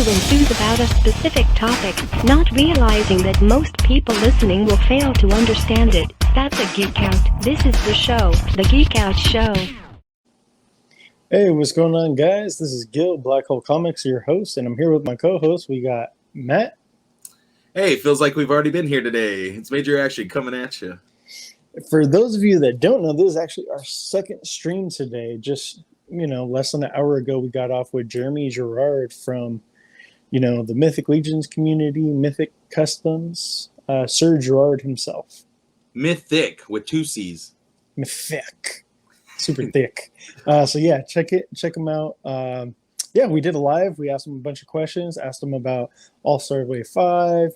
Enthuse about a specific topic, not realizing that most people listening will fail to understand it. That's a Geek Out. This is the show, the Geek Out Show. Hey, what's going on, guys? This is Gil, Black Hole Comics, your host, and I'm here with my co-host. We got Matt. Hey, it feels like we've already been here today. It's Major Action coming at you. For those of you that don't know, this is actually our second stream today. Just, less than an hour ago, we got off with Jeremy Girard from the Mythic Legions community, Mythic Customs, Sir Girard himself. Mythic with 2 C's. Mythic. Super thick. So yeah, check him out. We did a live. We asked him a bunch of questions, asked him about All-Star Wave 5,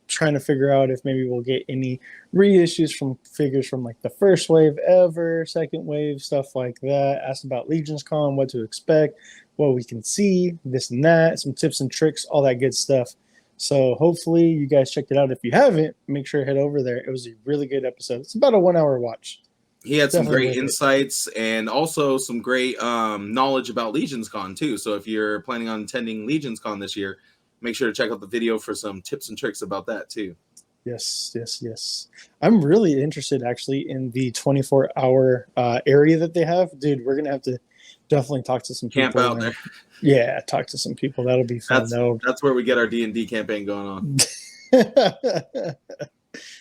trying to figure out if maybe we'll get any reissues from figures from like the first wave ever, second wave, stuff like that. Asked about LegionsCon, what to expect, what we can see, this and that, some tips and tricks, all that good stuff. So hopefully you guys checked it out. If you haven't, make sure to head over there. It was a really good episode. It's about a 1 hour watch. He had some great insights and also some great knowledge about LegionsCon too. So if you're planning on attending LegionsCon this year, make sure to check out the video for some tips and tricks about that too. Yes. I'm really interested actually in the 24-hour area that they have. Dude, we're going to have to definitely talk to some people. Camp out there. Yeah, talk to some people. That'll be fun. That's where we get our D&D campaign going on.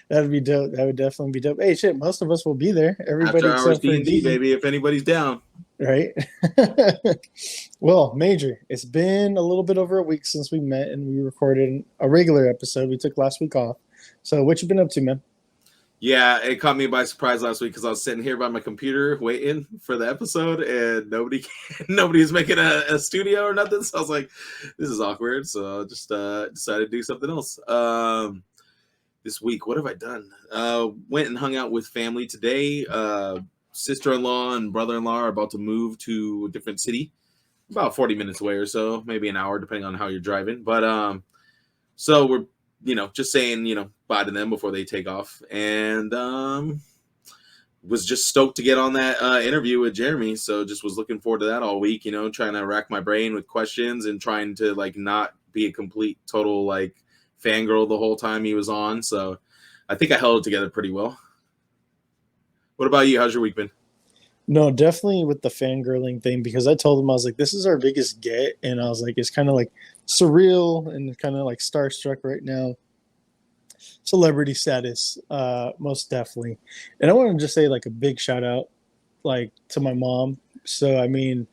That'd be dope. That would definitely be dope. Hey, shit, most of us will be there. Everybody After hours except for D&D, baby, if anybody's down. Right? Well, Major, it's been a little bit over a week since we met and we recorded a regular episode. We took last week off. So what you been up to, man? Yeah, it caught me by surprise last week because I was sitting here by my computer waiting for the episode and nobody's making a studio or nothing. So I was like, this is awkward. So I just decided to do something else. This week, what have I done? Went and hung out with family today. Sister-in-law and brother-in-law are about to move to a different city, about 40 minutes away or so, maybe an hour, depending on how you're driving. But so we're, just saying, bye to them before they take off. And was just stoked to get on that interview with Jeremy. So just was looking forward to that all week, trying to rack my brain with questions and trying to not be a complete total fangirl the whole time he was on. So I think I held it together pretty well. What about you? How's your week been? No, definitely with the fangirling thing, because I told him, I was like, this is our biggest get. And I was like, it's kind of surreal and kind of starstruck right now. Celebrity status, most definitely. And I want to just say a big shout out to my mom. So, I mean,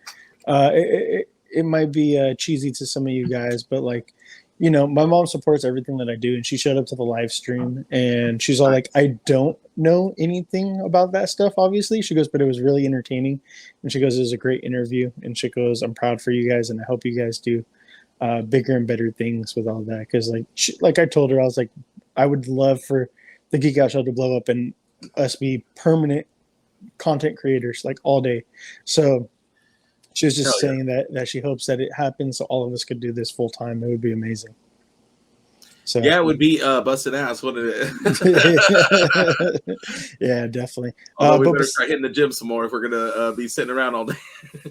it might be cheesy to some of you guys, but my mom supports everything that I do, and she showed up to the live stream, and she's all like, I don't know anything about that stuff, obviously. She goes, but it was really entertaining. And she goes, it was a great interview. And she goes, I'm proud for you guys, and I hope you guys do bigger and better things with all that. Because, I told her, I was like, I would love for the Geek Out Show to blow up and us be permanent content creators, all day. So she was just saying that she hopes that it happens so all of us could do this full time. It would be amazing. So yeah, it would be busted ass, wouldn't it? Yeah, definitely. Although we better start hitting the gym some more if we're gonna be sitting around all day.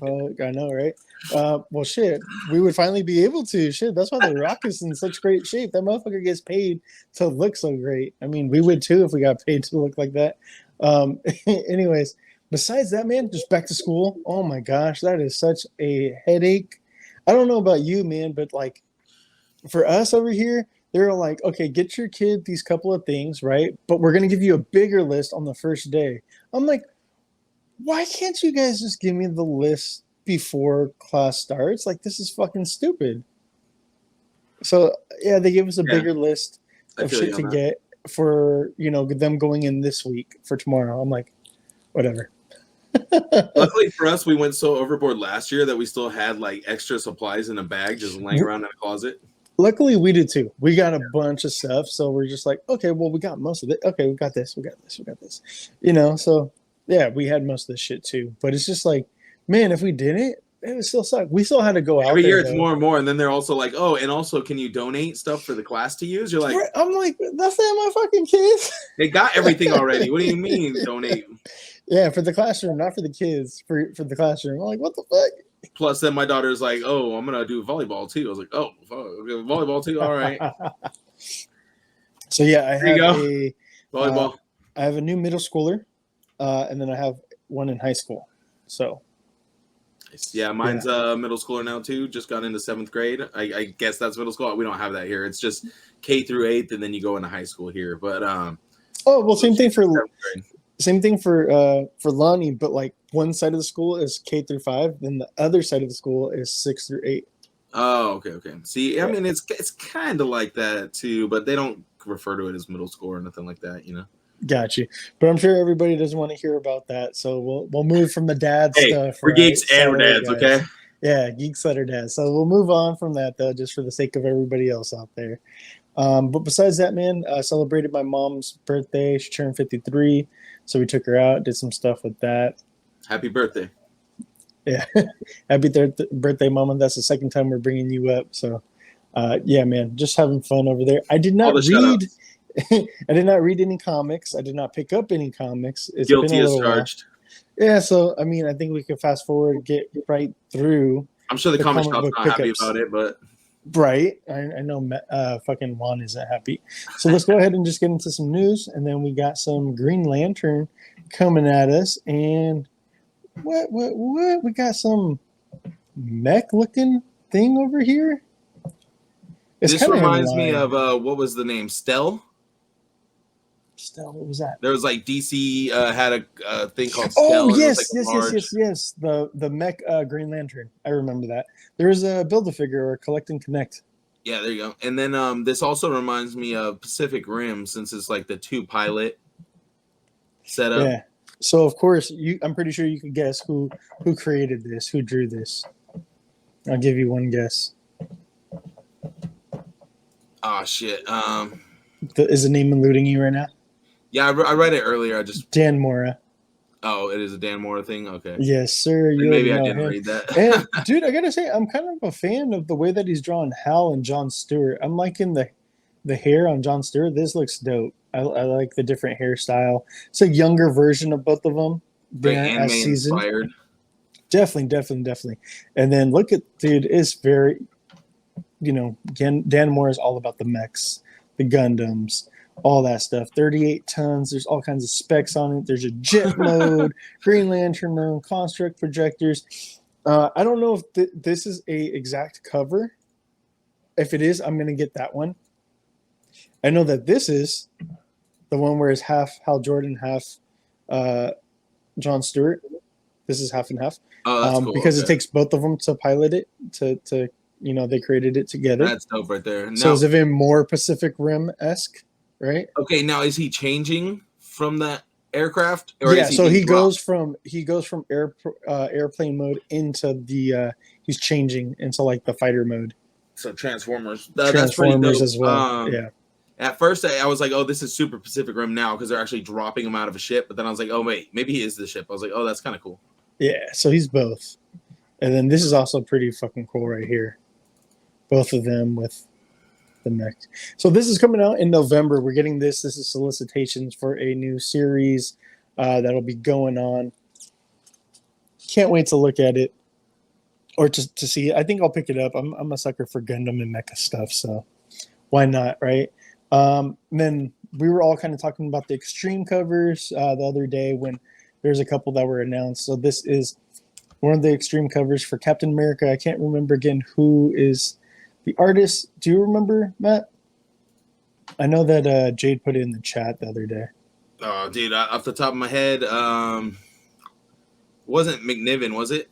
I know, right? Well, shit, we would finally be able to. Shit, that's why the Rock is in such great shape. That motherfucker gets paid to look so great. I mean, we would too if we got paid to look like that. Anyways. Besides that, man, just back to school. Oh my gosh, that is such a headache. I don't know about you, man, but for us over here, they're like, okay, get your kid these couple of things, right? But we're going to give you a bigger list on the first day. I'm like, why can't you guys just give me the list before class starts? This is fucking stupid. So, yeah, they gave us a bigger list of shit to get for, them going in this week for tomorrow. I'm like, whatever. Luckily for us, we went so overboard last year that we still had extra supplies in a bag just laying around in a closet. Luckily, we did too. We got a bunch of stuff, so we're just like, okay, well, we got most of it. Okay, we got this, we got this, we got this. So yeah, we had most of this shit too. But it's just like, man, if we didn't, it would still suck. We still had to go out Every there, year it's though. more and more, and then they're also like, oh, and also can you donate stuff for the class to use? You're like, I'm like, that's not my fucking kids. they got everything already. What do you mean donate? Yeah, for the classroom, not for the kids. For the classroom. I'm like, what the fuck? Plus, then my daughter's like, "Oh, I'm gonna do volleyball too." I was like, "Oh, fuck, volleyball too. All right." So yeah, I There you have go. Volleyball. I have a new middle schooler, and then I have one in high school. So Yeah, mine's a middle schooler now too. Just got into 7th grade. I guess that's middle school. We don't have that here. It's just K through 8th, and then you go into high school here. But same thing for 7th grade. Same thing for Lonnie, but like one side of the school is K through 5, then the other side of the school is 6 through 8. Oh, okay. See, I mean, it's kind of like that too, but they don't refer to it as middle school or nothing like that, Got you. But I'm sure everybody doesn't want to hear about that, so we'll move from the dad stuff. We're geeks and we're dads, guys. okay? Yeah, geeks that are dads. So we'll move on from that though, just for the sake of everybody else out there. But besides that, man, I celebrated my mom's birthday. She turned 53. So we took her out, did some stuff with that. Happy birthday. Yeah. Happy birthday, Mama. That's the second time we're bringing you up. So, yeah, man, just having fun over there. I did not read I did not read any comics. I did not pick up any comics. It's Guilty been a as little charged. while. Yeah, so, I mean, I think we can fast forward, get right through. I'm sure the comic shop's book not happy pickups. about it, but... Right. I know fucking Juan isn't happy. So let's go ahead and just get into some news. And then we got some Green Lantern coming at us. And what? We got some mech looking thing over here. This reminds me of, what was the name? Stell? What was that? There was like DC had a thing called Stell. Oh, yes. The mech Green Lantern. I remember that. There was a Build-A-Figure or Collect and Connect. Yeah, there you go. And then this also reminds me of Pacific Rim, since it's like the 2 pilot setup. Yeah. So of course I'm pretty sure you could guess who created this, who drew this. I'll give you one guess. Oh shit. Is the name eluding you right now? Yeah, I read it earlier. Dan Mora. Oh, it is a Dan Mora thing? Okay. Yes, sir. Maybe I didn't read that. And dude, I gotta say, I'm kind of a fan of the way that he's drawn Hal and John Stewart. I'm liking the hair on John Stewart. This looks dope. I like the different hairstyle. It's a younger version of both of them. Very anime inspired. Definitely. And then look at, dude, it's very, Dan Moore is all about the mechs, the Gundams, all that stuff. 38 tons. There's all kinds of specs on it. There's a jet mode, Green Lantern mode, construct projectors. I don't know if this is a exact cover. If it is, I'm going to get that one. I know that this is the one where it's half Hal Jordan, half John Stewart. This is half and half. Oh, that's cool. Because it takes both of them to pilot it, to they created it together. That's dope right there. So it's even more Pacific Rim-esque, right? Okay, now is he changing from that aircraft? Or yeah, is he so he dropped? goes from airplane mode into the he's changing into like the fighter mode. So Transformers. Transformers that's pretty dope. as well. Yeah. At first, I was like, oh, this is super Pacific Rim now because they're actually dropping him out of a ship. But then I was like, oh, wait, maybe he is the ship. I was like, oh, that's kind of cool. Yeah, so he's both. And then this is also pretty fucking cool right here. Both of them with the mech. So this is coming out in November. We're getting this. This is solicitations for a new series that'll be going on. Can't wait to look at it or to see it. I think I'll pick it up. I'm a sucker for Gundam and Mecha stuff, so why not, right? Then we were all kind of talking about the extreme covers the other day when there's a couple that were announced. So this is one of the extreme covers for Captain America. I can't remember again who is the artist. Do you remember, Matt? I know that Jade put it in the chat the other day. Oh, dude, off the top of my head, wasn't McNiven, was it?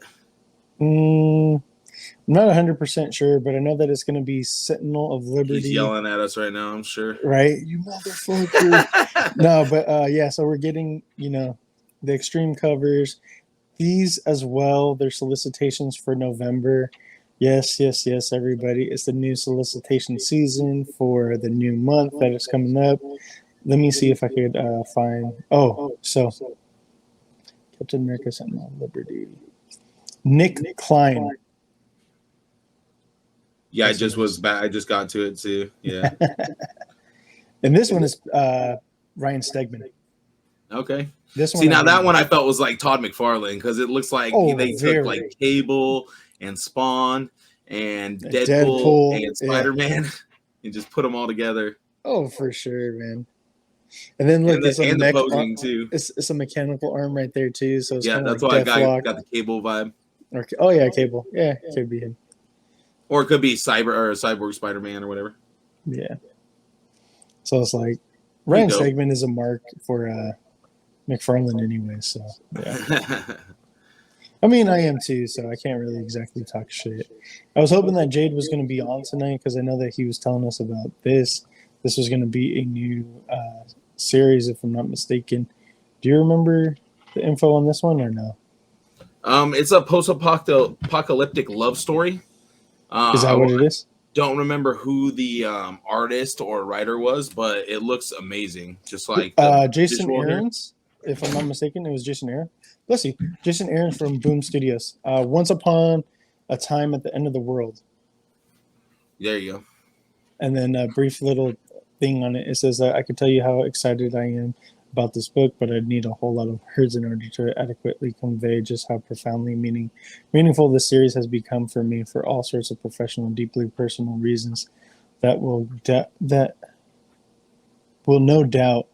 I'm not 100% sure, but I know that it's going to be Sentinel of Liberty. He's yelling at us right now, I'm sure. Right? You motherfucker. No, but yeah, so we're getting, the extreme covers. These as well, they're solicitations for November. Yes, yes, yes, everybody. It's the new solicitation season for the new month that is coming up. Let me see if I could find. Oh, so Captain America Sentinel of Liberty. Nick Klein. Yeah, I just was back. I just got to it too. Yeah. And this one is Ryan Stegman. Okay. This one. See, now that one I felt was like Todd McFarlane because it looks like they very. took like Cable and Spawn and Deadpool and Spider-Man and just put them all together. Oh, for sure, man. And then look, it's the posing too. It's a mechanical arm right there too. So it's that's like why I got the Cable vibe. Or, oh yeah, Cable. Yeah, it could be him. Or it could be Cyborg Spider-Man or whatever. Yeah. So it's like Ryan Stegman is a mark for McFarlane anyway. So yeah. I mean, I am too, so I can't really exactly talk shit. I was hoping that Jade was going to be on tonight because I know that he was telling us about this. This was going to be a new series, if I'm not mistaken. Do you remember the info on this one or no? It's a post-apocalyptic love story. Is that what it is? Don't remember who the artist or writer was, but it looks amazing. Just like Jason Aaron's, if I'm not mistaken, it was Jason Aaron. Let's see, Jason Aaron from Boom Studios. Once Upon a Time at the End of the World. There you go. And then a brief little thing on it. It says, I could tell you how excited I am about this book, but I'd need a whole lot of words in order to adequately convey just how profoundly meaningful this series has become for me for all sorts of professional, deeply personal reasons that will no doubt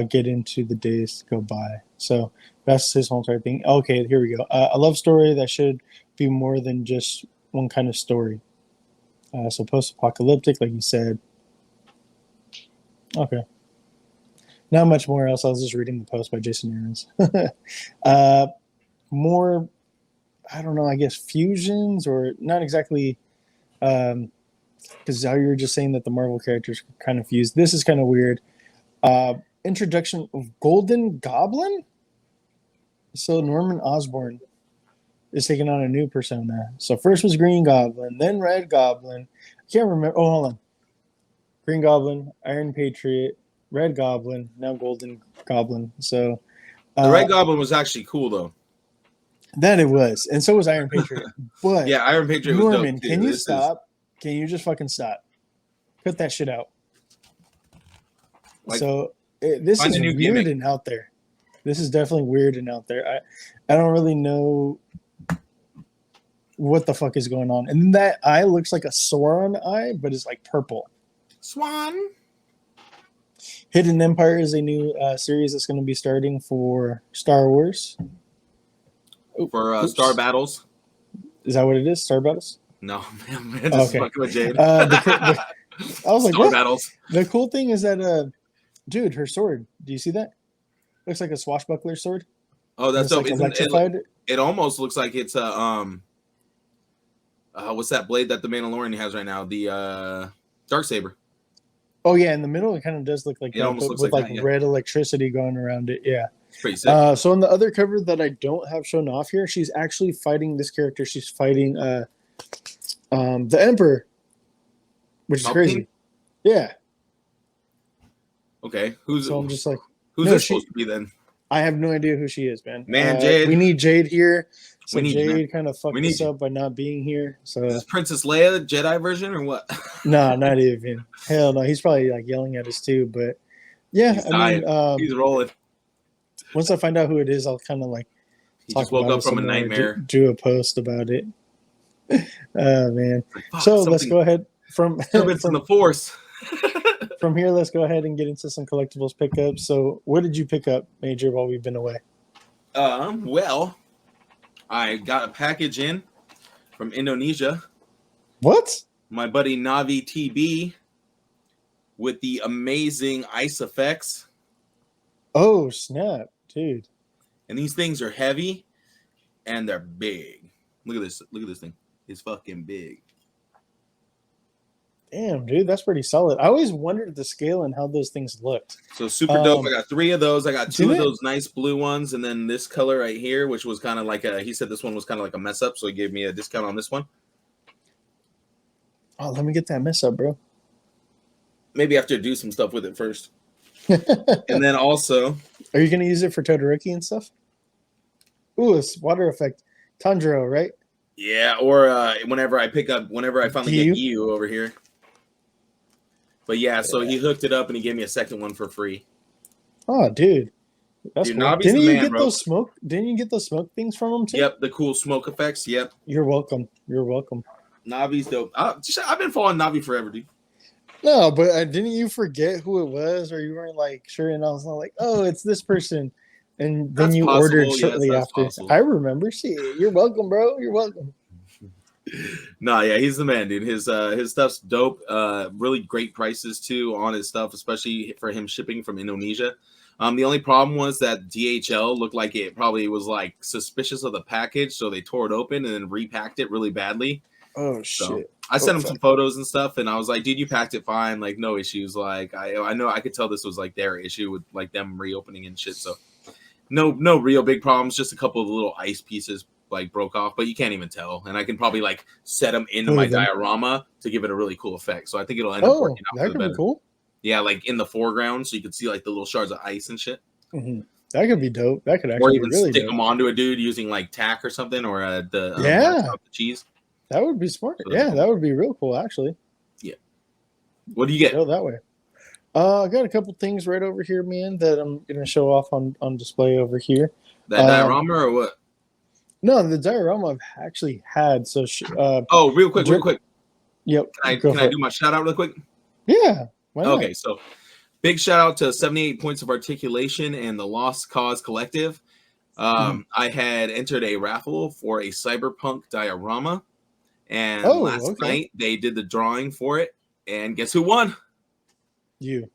get into the days to go by. So that's his whole entire thing. Okay, here we go. A love story that should be more than just one kind of story. So post-apocalyptic, like you said. Okay. Not much more else. I was just reading the post by Jason Aaron's. More, I don't know, I guess fusions or not exactly, because how you were just saying that the Marvel characters kind of fused. This is kind of weird. Introduction of Golden Goblin? So Norman Osborn is taking on a new persona. So first was Green Goblin, then Red Goblin. I can't remember. Oh, hold on. Green Goblin, Iron Patriot, Red Goblin, now Golden Goblin. So the Red Goblin was actually cool though. That it was, and so was Iron Patriot. But yeah, Iron Patriot was Norman, dope too. Can you stop? Can you just fucking stop? Cut that shit out. Like, so this is weird gimmick. And out there. This is definitely weird and out there. I don't really know what the fuck is going on. And that eye looks like a Sauron eye, but it's like purple. Swan. Hidden Empire is a new series that's going to be starting for Star Wars. For Star Battles. Is that what it is? Star Battles? No, man. This is fucking with Jade. I was like, Star what? Battles. The cool thing is that, dude, her sword. Do you see that? Looks like a swashbuckler sword. Oh, that's dope. Like electrified. It almost looks like it's a what's that blade that the Mandalorian has right now? The Darksaber. Oh yeah, in the middle it kind of does look like it almost looks with like that, yeah. Red electricity going around it. Yeah, it's pretty sick. So on the other cover that I don't have shown off here, she's actually fighting this character. She's fighting the Emperor, which is crazy. Yeah. Okay, so I'm just like, who's this supposed to be then? I have no idea who she is, man. Jade. We need Jade here. So we need Jade kind of fucked us up by not being here. So is Princess Leia the Jedi version or what? No, not even. Hell no. He's probably like yelling at us too. But yeah, he's rolling. Once I find out who it is, I'll kind of like he just woke up from a nightmare. Do a post about it. Oh man. So let's go ahead from the Force. From here, let's go ahead and get into some collectibles pickups. So, what did you pick up, Major, while we've been away? Well, I got a package in from Indonesia. What? My buddy Navi TB with the amazing ice effects. Oh, snap, dude. And these things are heavy and they're big. Look at this. Look at this thing. It's fucking big. Damn, dude, that's pretty solid. I always wondered the scale and how those things looked. So super dope. I got 3 of those. I got 2 of those nice blue ones, and then this color right here, which was kind of like he said this one was kind of like a mess up, so he gave me a discount on this one. Oh, let me get that mess up, bro. Maybe I have to do some stuff with it first. And then also, are you gonna use it for Todoroki and stuff? Ooh, it's water effect. Tanjiro, right? yeah, or whenever I finally get you over here. But yeah, so he hooked it up and he gave me a second one for free. Oh, dude. That's Dude, cool. Navi's Didn't the you man, get bro. those smoke? Didn't you get those smoke things from him too? Yep, the cool smoke effects. Yep. You're welcome. You're welcome. Navi's dope. I've been following Navi forever, dude. No, but didn't you forget who it was, or you weren't like sure? And I was like, oh, it's this person. And then That's you possible. ordered Yes, shortly that's after. possible. I remember. Shit, you're welcome, bro. You're welcome. No, yeah, he's the man, dude. His stuff's dope. Really great prices too on his stuff, especially for him shipping from Indonesia. The only problem was that DHL looked like it probably was like suspicious of the package, so they tore it open and then repacked it really badly. Oh So shit! I sent him some photos and stuff, and I was like, "Dude, you packed it fine, like no issues." Like I know I could tell this was like their issue with like them reopening and shit. So no real big problems, just a couple of little ice pieces like broke off, but you can't even tell. And I can probably like set them into my diorama to give it a really cool effect. So I think it'll end up working out that could be cool. Yeah, like in the foreground, so you could see like the little shards of ice and shit. Mm-hmm. That could be dope. That could Or actually even be really stick dope. them onto a dude using like tack or something, or the cheese. That would be smart. So Yeah, that would be real cool, actually. Yeah. What do you get? Go that way. I got a couple things right over here, man, that I'm gonna show off on display over here. That diorama or what? No, the diorama I've actually had. So, real quick. Yep. Can I do my shout out real quick? Yeah. Why not? Okay, so big shout out to 78 Points of Articulation and the Lost Cause Collective. I had entered a raffle for a Cyberpunk Diorama, and last night they did the drawing for it, and guess who won? You.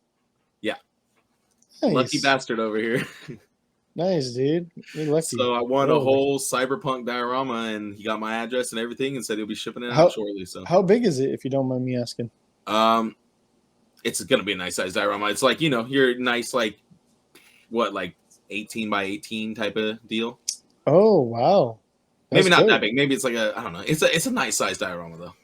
Yeah. Nice. Lucky bastard over here. Nice, dude. You're lucky. So I won a whole Cyberpunk Diorama, and he got my address and everything, and said he'll be shipping it out shortly. So how big is it, if you don't mind me asking? It's gonna be a nice size diorama. It's like, your nice, like 18 by 18 type of deal. Oh wow. Maybe not that big. Maybe it's like I don't know. It's a nice size diorama though.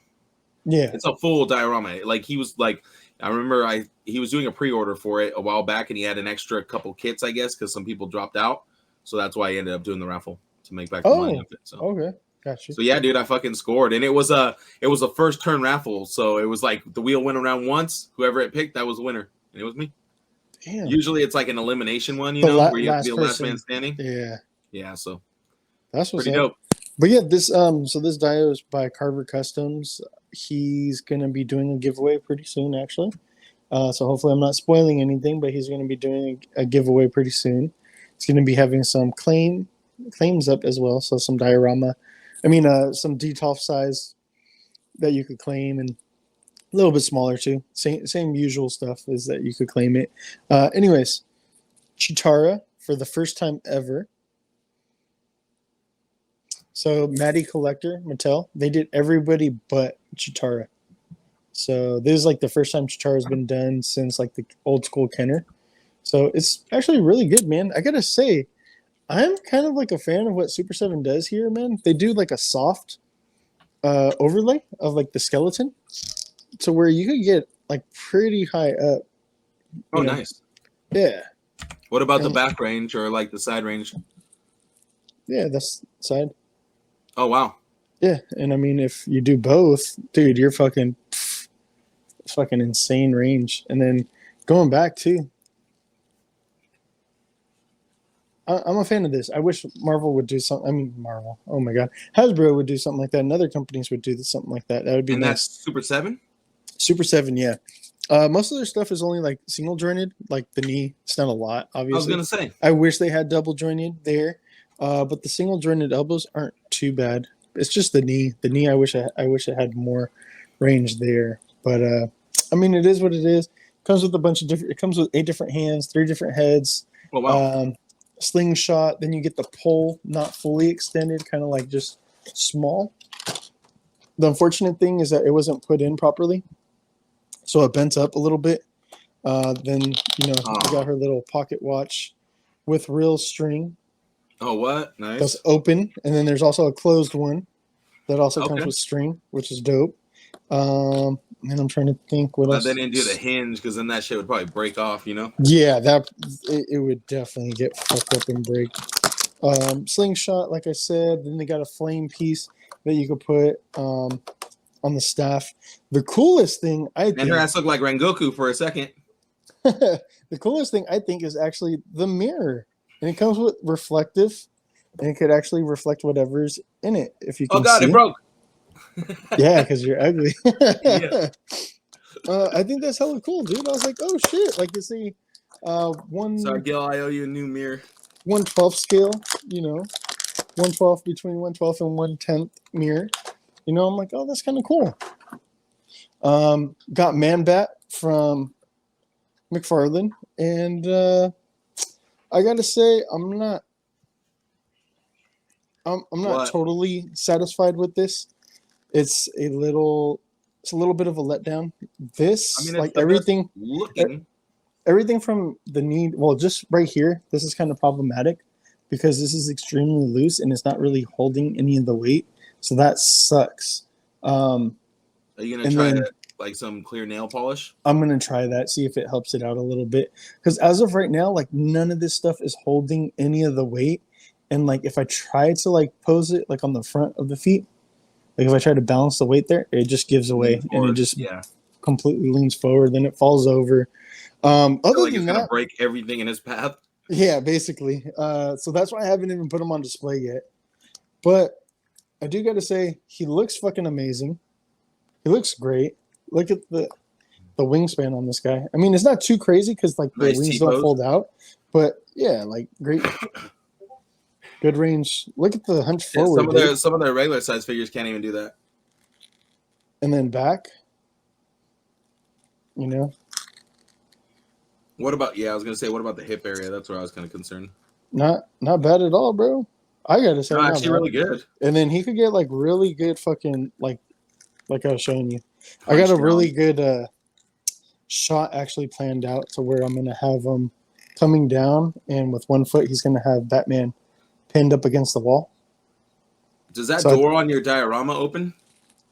Yeah. It's a full diorama. Like he was like, I remember he was doing a pre-order for it a while back, and he had an extra couple kits, I guess, because some people dropped out. So that's why he ended up doing the raffle to make back the money of it. So okay. Gotcha. So yeah, dude, I fucking scored, and it was a first turn raffle, so it was like the wheel went around once. Whoever it picked, that was the winner, and it was me. Damn. Usually it's like an elimination one, where you have to be the last man standing. Yeah. So that's what's pretty dope. But yeah, this this dio is by Carver Customs. He's gonna be doing a giveaway pretty soon, actually. So hopefully I'm not spoiling anything, but he's gonna be doing a giveaway pretty soon. He's gonna be having some claims up as well, so some diorama. Some DTOF size that you could claim, and a little bit smaller too. Same usual stuff is that you could claim it. Anyways, Chitara for the first time ever. So Matty Collector, Mattel, they did everybody but Chitara. So this is like the first time Chitara has been done since like the old school Kenner. So it's actually really good, man. I gotta say, I'm kind of like a fan of what Super 7 does here, man. They do like a soft overlay of like the skeleton, to where you could get like pretty high up. Oh, nice. Yeah. What about the back range or like the side range? Yeah, that's side. Oh, wow. Yeah, and if you do both, dude, you're fucking insane range. And then going back too, I'm a fan of this. I wish Marvel would do something. Marvel. Oh my god, Hasbro would do something like that, and other companies would do something like that. That would be nice. That's Super 7. Super 7, yeah. Most of their stuff is only like single jointed, like the knee. It's not a lot, obviously. I was gonna say. I wish they had double jointed there, but the single jointed elbows aren't too bad. It's just the knee. The knee, I wish it had more range there. But it is what it is. It comes with a bunch of different. It comes with 8 different hands, 3 different heads. Oh wow. Slingshot. Then you get the pole, not fully extended, kind of like just small. The unfortunate thing is that it wasn't put in properly, so it bent up a little bit. Then you got her little pocket watch with real string. Oh, what? Nice. That's open, and then there's also a closed one that also comes with string, which is dope. And I'm trying to think what But else. they didn't do the hinge because then that shit would probably break off, you know? Yeah, it would definitely get fucked up and break. Slingshot, like I said. Then they got a flame piece that you could put on the staff. The coolest thing I think. And her ass looked like Rengoku for a second. The coolest thing I think is actually the mirror, and it comes with reflective, and it could actually reflect whatever's in it. If you can. Oh God, see. it broke. Yeah, because you're ugly. Yeah. I think that's hella cool, dude. I was like, oh shit! Like you see, Sorry, Gil, I owe you a new mirror. 1/12 scale, 1/12 between 1/12 and 1/10 mirror. I'm like, oh, that's kind of cool. Got Man Bat from McFarlane, and I gotta say, I'm not totally satisfied with this. It's a little bit of a letdown. This, like everything, everything from the knee, well, just right here, this is kind of problematic because this is extremely loose and it's not really holding any of the weight. So that sucks. Are you gonna try like some clear nail polish? I'm gonna try that, see if it helps it out a little bit. Because as of right now, like none of this stuff is holding any of the weight. And like if I try to like pose it like on the front of the feet, like if I try to balance the weight there, it just gives away and it just completely leans forward. Then it falls over. Other like than it's gonna break everything in his path. Yeah, basically. So that's why I haven't even put him on display yet. But I do got to say, he looks fucking amazing. He looks great. Look at the wingspan on this guy. I mean, it's not too crazy because like the wings don't fold out. But yeah, like great. Good range. Look at the hunch forward. Some of their regular size figures can't even do that. And then back. What about I was gonna say, what about the hip area? That's where I was kind of concerned. Not bad at all, bro. I gotta say, actually really good. And then he could get like really good fucking like I was showing you. I got a really good shot actually planned out to where I'm gonna have him coming down, and with one foot he's gonna have Batman pinned up against the wall. Does that door on your diorama open?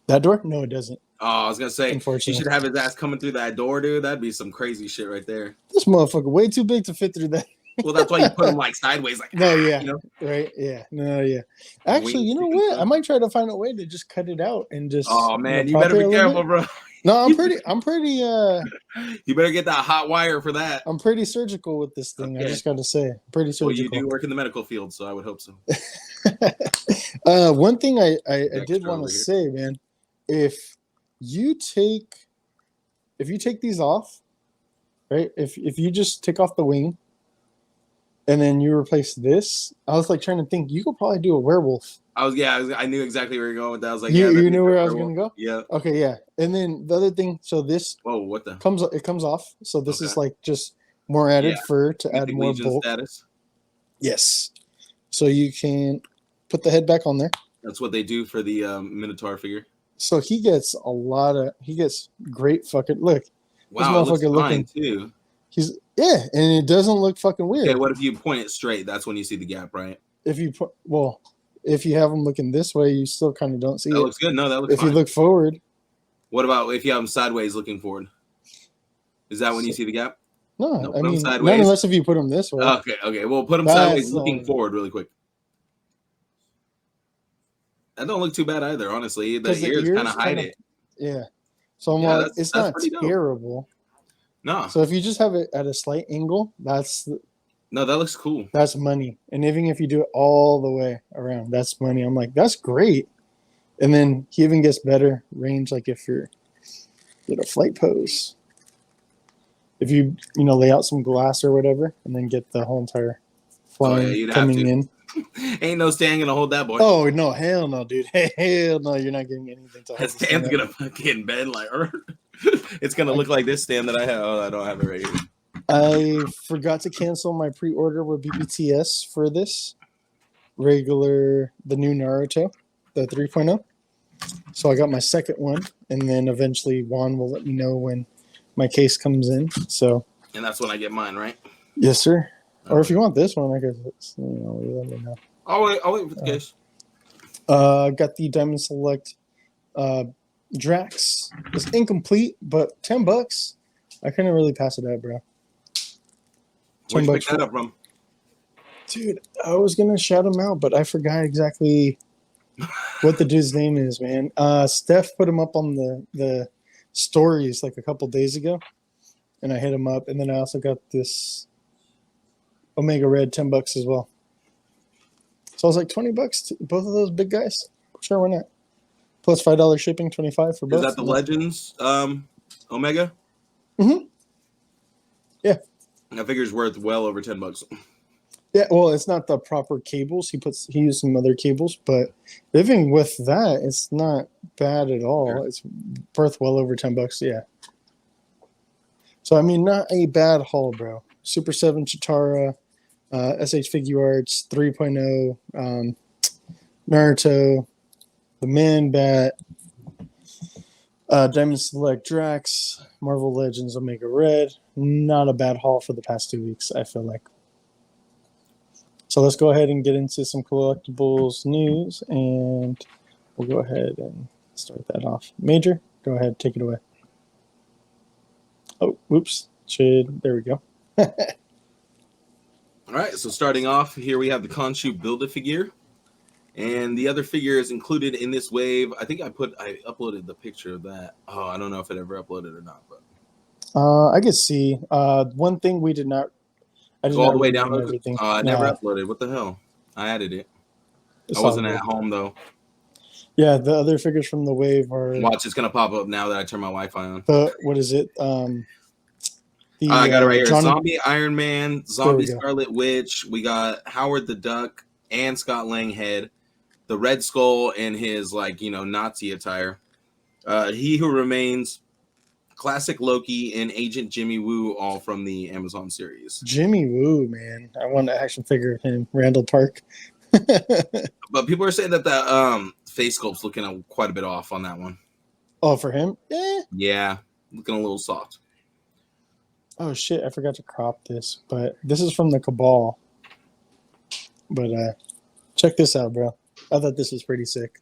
That door? No, it doesn't. Oh, I was gonna say you should have his ass coming through that door, dude. That'd be some crazy shit right there. This motherfucker way too big to fit through that. Well, that's why you put him like sideways, like right, yeah, no, yeah. Actually, you know what? I might try to find a way to just cut it out and just. Oh man, you better be careful, bro. No, I'm pretty. You better get that hot wire for that. I'm pretty surgical with this thing. Okay. I just got to say, pretty surgical. Well, you do work in the medical field, so I would hope so. One thing I did want to say, man, if you take these off, right? If you just take off the wing, and then you replace this, I was like trying to think. You could probably do a werewolf. I knew exactly where you're going with that. I was like, you knew where I was going to go? Yeah. Okay, yeah. And then the other thing, so this comes off. So this is like just more added fur to add more bulk. Status. Yes. So you can put the head back on there. That's what they do for the Minotaur figure. So he gets great fucking look. Wow, this motherfucker looking too. And it doesn't look fucking weird. Okay, what if you point it straight? That's when you see the gap, right? If you have them looking this way, you still kind of don't see it. That looks good. No, that looks fine. If you look forward. What about if you have them sideways looking forward? Is that when you see the gap? No, I mean, not unless if you put them this way. Okay. Well, put them sideways looking forward really quick. That don't look too bad either, honestly. The ears kind of hide it. Yeah. So I'm like, it's not terrible. No. So if you just have it at a slight angle, no, that looks cool. That's money. And even if you do it all the way around, that's money. I'm like, that's great. And then he even gets better range, like if you're get a flight pose. If you lay out some glass or whatever, and then get the whole entire flying coming in. Ain't no stand gonna hold that boy. Oh no, hell no, dude. Hell no, you're not getting anything to hold. That stand's gonna fucking bend like it's gonna look like this stand that I have. Oh, I don't have it right here. I forgot to cancel my pre-order with BBTS for this the new Naruto, the 3.0. So I got my second one, and then eventually Juan will let me know when my case comes in. So. And that's when I get mine, right? Yes, sir. Or if you want this one, I guess you let me know. I'll wait for the case. Got the Diamond Select Drax. It's incomplete, but $10. I couldn't really pass it up, bro. Where'd you pick that up from? Dude, I was gonna shout him out, but I forgot exactly what the dude's name is, man. Steph put him up on the stories like a couple days ago, and I hit him up. And then I also got this Omega Red, $10 as well. So I was like $20, both of those big guys. Sure, why not? Plus $5 shipping, $25 for both. Is that the Legends Omega? Mm-hmm. Yeah. I figure it's worth well over $10. Yeah, well, it's not the proper cables. He used some other cables, but even with that, it's not bad at all. Sure. It's worth well over $10. Yeah. So I mean, not a bad haul, bro. Super 7 Chitara, SH Figuarts 3.0, Naruto, the Man Bat, Diamond Select Drax, Marvel Legends Omega Red. Not a bad haul for the past 2 weeks, I feel like. So let's go ahead and get into some collectibles news, and we'll go ahead and start that off. Major, go ahead, take it away. Oh, whoops. There we go. All right, so starting off, here we have the Khonshu Build-A-Figure. And the other figure is included in this wave. I think I uploaded the picture of that. Oh, I don't know if it ever uploaded or not. But I could see. One thing we did not... I did all not the way down. everything. I never uploaded. What the hell? I added it. I wasn't at home, though. Yeah, the other figures from the wave are... Watch, it's going to pop up now that I turn my Wi-Fi on. What is it? I got it right here. Zombie Iron Man, Zombie Scarlet Witch. We got Howard the Duck and Scott Langhead. The Red Skull in his, Nazi attire. He Who Remains, Classic Loki, and Agent Jimmy Woo, all from the Amazon series. Jimmy Woo, man. I want an action figure of him. Randall Park. But people are saying that the face sculpt's looking quite a bit off on that one. Oh, for him? Yeah, looking a little soft. Oh, shit. I forgot to crop this. But this is from the Cabal. But check this out, bro. I thought this was pretty sick.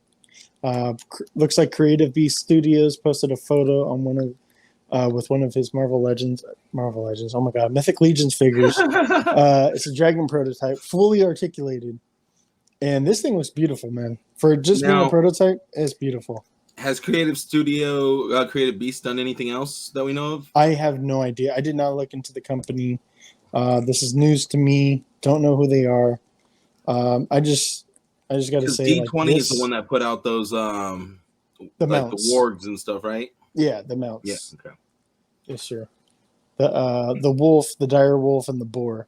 Looks like Creative Beast Studios posted a photo on with one of his Marvel Legends. Oh my God, Mythic Legions figures. It's a dragon prototype, fully articulated, and this thing looks beautiful, man. For just being a prototype, it's beautiful. Has Creative Beast done anything else that we know of? I have no idea. I did not look into the company. This is news to me. Don't know who they are. I just got to say, D20 is the one that put out those mounts. The wargs and stuff, right? Yeah, the mounts. Yeah, okay. Yes, sir. The wolf, the dire wolf, and the boar.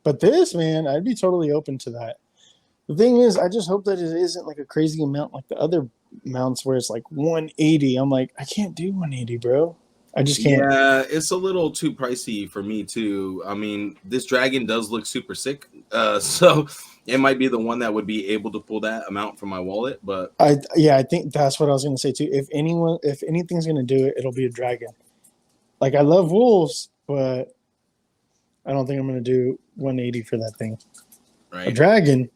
But this, man, I'd be totally open to that. The thing is, I just hope that it isn't like a crazy amount like the other mounts where it's like 180. I'm like, I can't do 180, bro. I just can't. Yeah, it's a little too pricey for me too. I mean, this dragon does look super sick. So it might be the one that would be able to pull that amount from my wallet. But I think that's what I was gonna say too. If anything's gonna do it, it'll be a dragon. Like, I love wolves, but I don't think I'm gonna do 180 for that thing. Right. A dragon,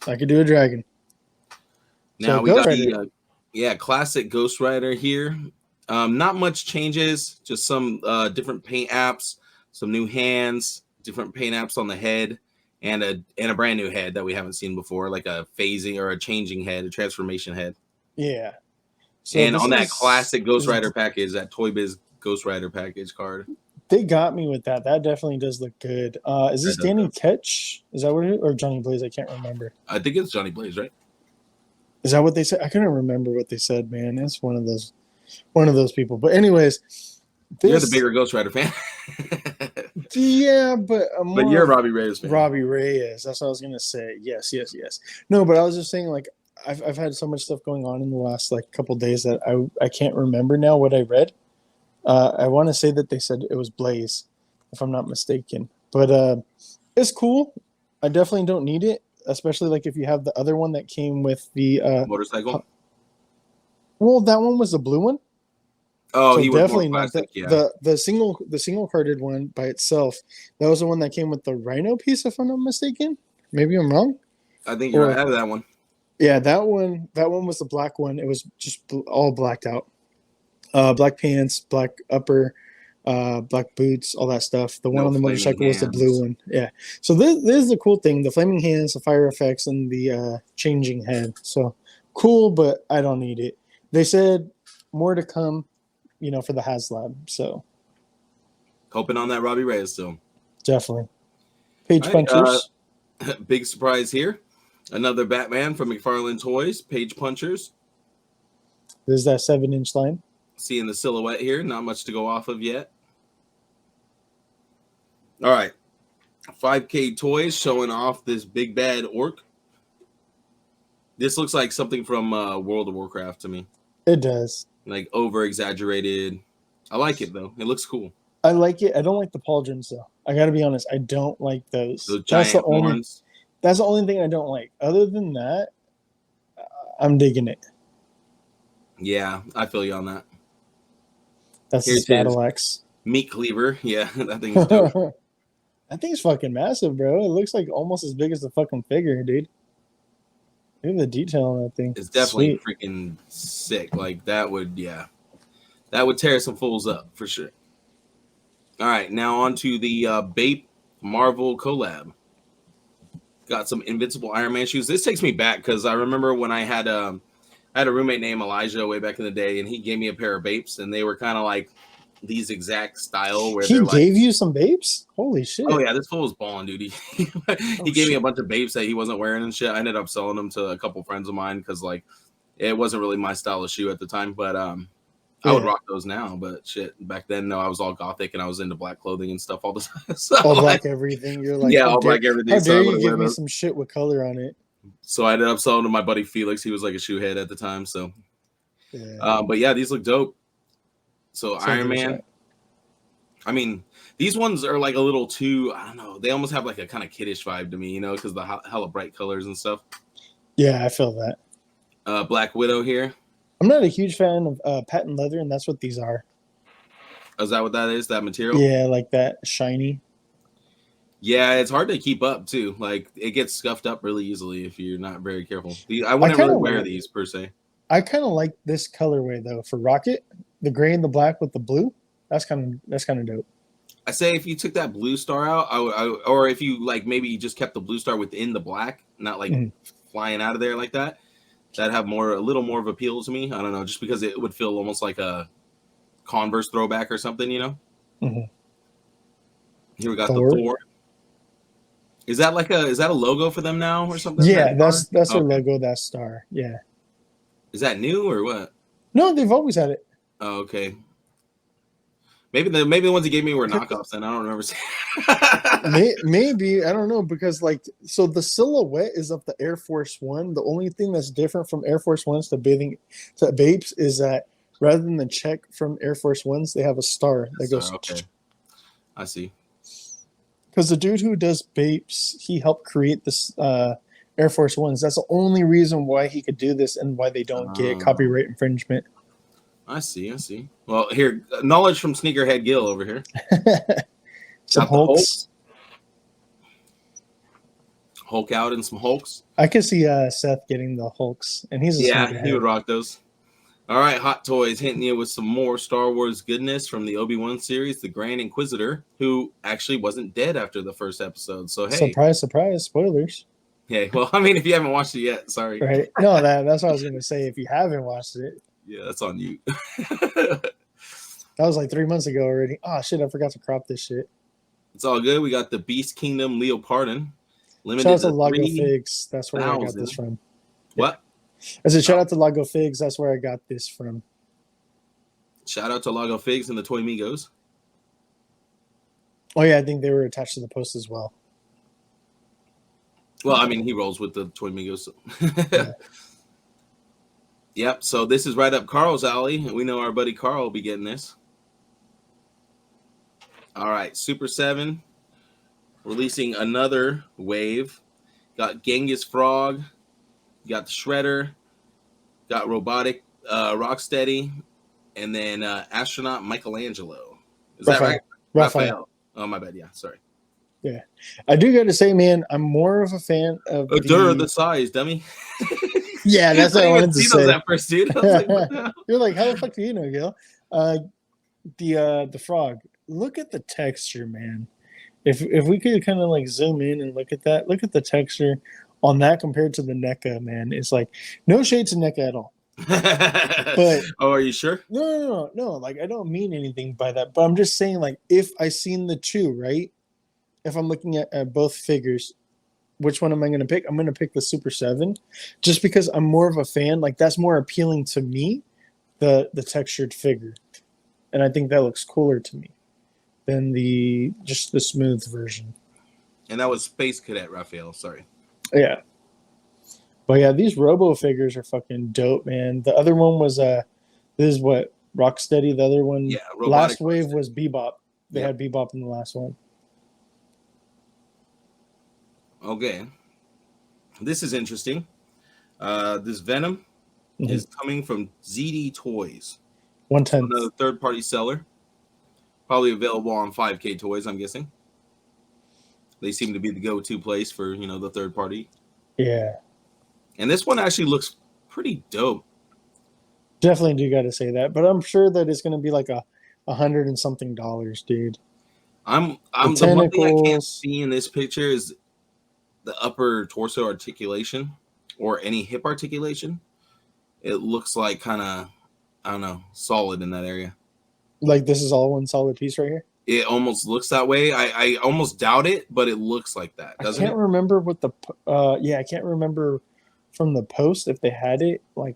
I could do a dragon. Now we got the classic Ghost Rider here. Not much changes, just some different paint apps, some new hands, different paint apps on the head, and a brand new head that we haven't seen before, like a phasing or a changing head, a transformation head. Yeah. So and on that classic Ghost Rider package, that Toy Biz Ghost Rider package card. They got me with that. That definitely does look good. Is this Danny Ketch? Is that what it is? Or Johnny Blaze? I can't remember. I think it's Johnny Blaze, right? Is that what they said? I couldn't remember what they said, man. It's one of those people. But anyways, you're the bigger Ghost Rider fan. Yeah, but you're a Robbie Reyes fan. Robbie Reyes. That's what I was gonna say. Yes. No, but I was just saying, like, I've had so much stuff going on in the last couple days that I can't remember now what I read. I want to say that they said it was Blaze, if I'm not mistaken. But it's cool. I definitely don't need it, especially like if you have the other one that came with the motorcycle. Well, that one was the blue one. Oh, so he definitely was more classic, not the single carded one by itself. That was the one that came with the Rhino piece, if I'm not mistaken. Maybe I'm wrong. I think you're right. I have that one. Yeah, that one was the black one. It was just all blacked out. Black pants, black upper, black boots, all that stuff. The one No on the flaming motorcycle was the blue hands. one. Yeah. So this is the cool thing: the flaming hands, the fire effects, and the changing head. So cool, but I don't need it. They said more to come, for the HasLab. So Hoping on that Robbie Reyes still. definitely. Page All right, punchers. big surprise here. Another Batman from McFarlane Toys, Page Punchers. There's that 7-inch line. Seeing the silhouette here, not much to go off of yet. All right, 5K Toys showing off this big bad orc. This looks like something from World of Warcraft to me. It does. Like over exaggerated. I like it though. It looks cool. I like it. I don't like the pauldrons though. I got to be honest. I don't like those. Those giant horns. That's the only thing I don't like. Other than that, I'm digging it. Yeah, I feel you on that. That's his battle axe. Meat cleaver. Yeah, that thing's dope. That thing's fucking massive, bro. It looks like almost as big as the fucking figure, dude. Look at the detail on that thing. It's definitely Sweet. freaking sick. Like that would tear some fools up for sure. All right, now on to the Vape Marvel collab. Got some Invincible Iron Man shoes. This takes me back because I remember when I had a roommate named Elijah way back in the day, and he gave me a pair of Vapes, and they were kind of like these exact style. Where he gave you some Vapes? Holy shit! Oh yeah, this fool was balling, dude. He gave me a bunch of Vapes that he wasn't wearing and shit. I ended up selling them to a couple friends of mine because like it wasn't really my style of shoe at the time, but I would rock those now, but shit, back then, no, I was all gothic and I was into black clothing and stuff all the time. So all black everything. You're like, yeah, all black everything. How dare you give me some shit with color on it? So I ended up selling to my buddy Felix. He was like a shoe head at the time. So, yeah. But yeah, these look dope. So Iron Man. I mean, these ones are like a little too, I don't know. They almost have like a kind of kiddish vibe to me, because the hella bright colors and stuff. Yeah, I feel that. Black Widow here. I'm not a huge fan of patent leather, and that's what these are. Is that what that is? That material? Yeah, like that shiny. Yeah, it's hard to keep up too. Like it gets scuffed up really easily if you're not very careful. I wouldn't really wear these per se. I kind of like this colorway though for Rocket, the gray and the black with the blue. That's kind of dope. I say if you took that blue star out, or if you like maybe you just kept the blue star within the black, not like flying out of there like that. That'd have a little more of appeal to me. I don't know, just because it would feel almost like a Converse throwback or something, Mm-hmm. Here we got the Thor. Is that a logo for them now or something? Yeah, that's their logo, that star. Yeah. Is that new or what? No, they've always had it. Oh, okay. Maybe the ones he gave me were knockoffs, and I don't remember seeing. Maybe I don't know, because so the silhouette is of the Air Force One. The only thing that's different from Air Force Ones to Vapes is that rather than the check from Air Force Ones, they have a star that goes. Okay. I see. Because the dude who does Vapes, he helped create this Air Force Ones. That's the only reason why he could do this and why they don't get copyright infringement. I see. Well, here, knowledge from Sneakerhead Gil over here. Some Hulks. Hulk out and some Hulks. I could see Seth getting the Hulks, and he's he would rock those. All right, Hot Toys hitting you with some more Star Wars goodness from the Obi-Wan series, the Grand Inquisitor, who actually wasn't dead after the first episode. So hey, surprise, spoilers. Yeah, well, I mean, if you haven't watched it yet, sorry. Right? No, that's what I was gonna say. If you haven't watched it, yeah, that's on you. That was like 3 months ago already. Oh shit, I forgot to crop this shit. It's all good. We got the Beast Kingdom Leopardon. Limited shout out to Lago Figs. That's where I got this from. What? I said shout out to Lago Figs. That's where I got this from. Shout out to Lago Figs and the Toy Migos. Oh yeah, I think they were attached to the post as well. Well, I mean, he rolls with the Toy Migos. So. Yeah. Yep. So this is right up Carl's alley. We know our buddy Carl will be getting this. All right, Super 7 releasing another wave. Got Genghis Frog. Got the Shredder. Got Robotic Rocksteady. And then Astronaut Michelangelo. Is that right? Raphael. Oh, my bad. Yeah, sorry. Yeah. I do got to say, man, I'm more of a fan of the size, dummy. Yeah, that's what I didn't even wanted to see those say. at first, dude. I was like, what the hell? You're like, how the fuck do you know, Gil? The frog. Look at the texture, man. If we could kind of like zoom in and look at that, look at the texture on that compared to the NECA, man. It's like no shades of NECA at all. But oh, are you sure? no. Like I don't mean anything by that, but I'm just saying like if I seen the two, right? If I'm looking at both figures, which one am I going to pick? I'm going to pick the Super 7 just because I'm more of a fan. Like that's more appealing to me, the textured figure. And I think that looks cooler to me than the smooth version. And that was Space Cadet Raphael. Sorry. Yeah. But yeah, these Robo figures are fucking dope, man. The other one was this is what Rocksteady. The other one, Yeah, last Robotic wave Rocksteady. was Bebop. They Yep. had Bebop in the last one. Okay. This is interesting. This Venom Mhm. is coming from ZD Toys, 1/10. another third-party seller. Probably available on 5K Toys, I'm guessing. They seem to be the go-to place for, the third party. Yeah. And this one actually looks pretty dope. Definitely do got to say that, but I'm sure that it's going to be like $100 and something, dude. I'm The the one thing I can't tentacles. see in this picture is the upper torso articulation or any hip articulation. It looks like kind of, I don't know, solid in that area. Like this is all one solid piece right here. It almost looks that way. I almost doubt it, but it looks like that, I doesn't can't it? remember what I can't remember from the post if they had it like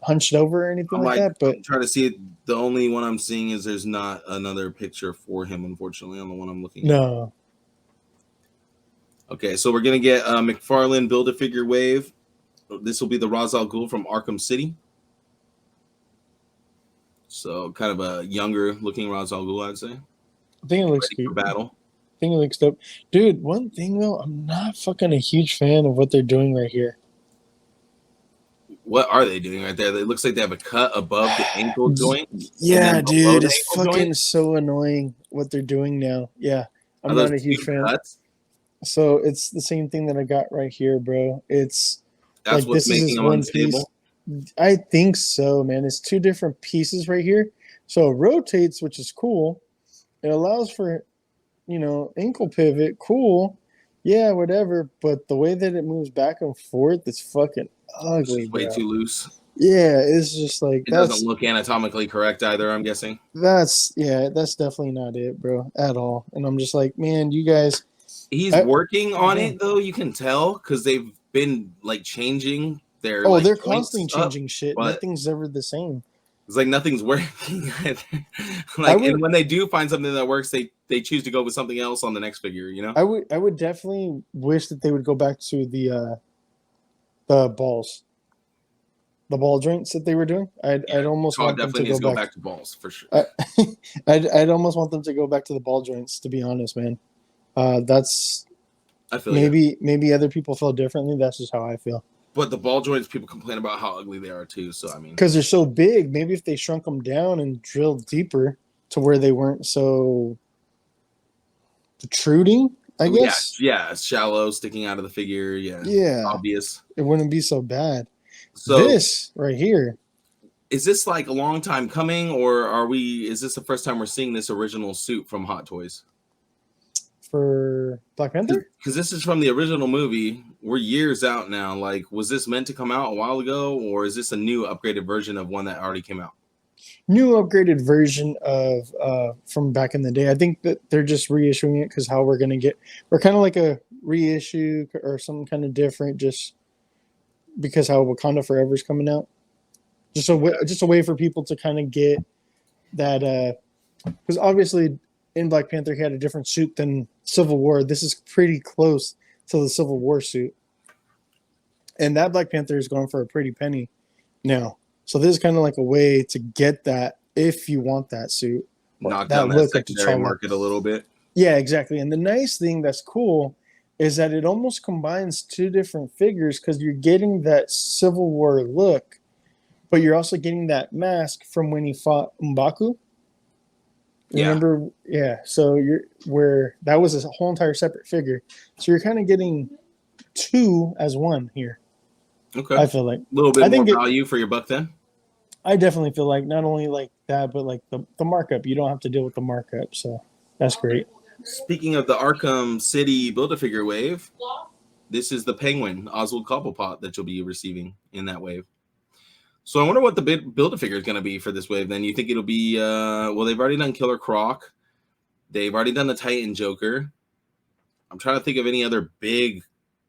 hunched over or anything like that. But I'm trying to see it. The only one I'm seeing is there's not another picture for him, unfortunately, on the one I'm looking at. no, Okay, so we're gonna get McFarlane Build-A-Figure Wave. This will be the Razal Ghoul from Arkham City. So kind of a younger looking Razal Ghoul, I'd say. I think it looks Ready for cute. battle. I think it looks dope, dude. One thing though, I'm not fucking a huge fan of what they're doing right here. What are they doing right there? It looks like they have a cut above the ankle joint. Yeah, and then below dude, the it's ankle fucking joint. so annoying what they're doing now. Yeah, I'm Are not those a huge two fan. cuts? So it's the same thing that I got right here, bro. It's That's like what's this is making his them one unstable. piece. I think so, man. It's two different pieces right here. So it rotates, which is cool. It allows for, ankle pivot. Cool. Yeah, whatever. But the way that it moves back and forth, it's fucking It's ugly, just way bro. too loose. Yeah, it's just like It doesn't look anatomically correct either, I'm guessing. that's definitely not it, bro, at all. And I'm just like, man, you guys. He's working on it though, you can tell, because they've been like changing their They're joints constantly up, changing shit. but Nothing's ever the same. it's like nothing's working either. would- And when they do find something that works, they choose to go with something else on the next figure, I would definitely wish that they would go back to the balls, the ball joints that they were doing. I'd almost Todd want them definitely to needs go to go back. back to balls for sure. I'd almost want them to go back to the ball joints. To be honest, man, that's I feel you. maybe other people feel differently. That's just how I feel. But the ball joints, people complain about how ugly they are too. So I mean, Because they're so big, maybe if they shrunk them down and drilled deeper to where they weren't so protruding, I guess. Yeah, it's shallow, sticking out of the figure. Yeah, obvious. It wouldn't be so bad. So this right here, is this like a long time coming, or is this the first time we're seeing this original suit from Hot Toys? For Black Panther? Because this is from the original movie. We're years out now. Like, was this meant to come out a while ago, or is this a new upgraded version of one that already came out? New upgraded version of from back in the day. I think that they're just reissuing it because we're kind of like a reissue or something kind of different, just because how Wakanda Forever is coming out. Just a way for people to kind of get that because obviously in Black Panther he had a different suit than Civil War. This is pretty close to the Civil War suit, and that Black Panther is going for a pretty penny now. So this is kind of like a way to get that if you want that suit. Knock down that look of secondary T'Challa. market a little bit. Yeah, exactly. And the nice thing that's cool is that it almost combines two different figures because you're getting that Civil War look, but you're also getting that mask from when he fought M'Baku. Remember? Yeah. So that was a whole entire separate figure. So you're kind of getting two as one here. Okay. I feel like A little bit I more think value for your buck then. I definitely feel like not only like that, but like the markup. You don't have to deal with the markup, so that's great. Speaking of the Arkham City Build-A-Figure wave, this is the Penguin Oswald Cobblepot that you'll be receiving in that wave. So I wonder what the Build-A-Figure is going to be for this wave. Then you think it'll be well, they've already done Killer Croc, they've already done the Titan Joker. I'm trying to think of any other big,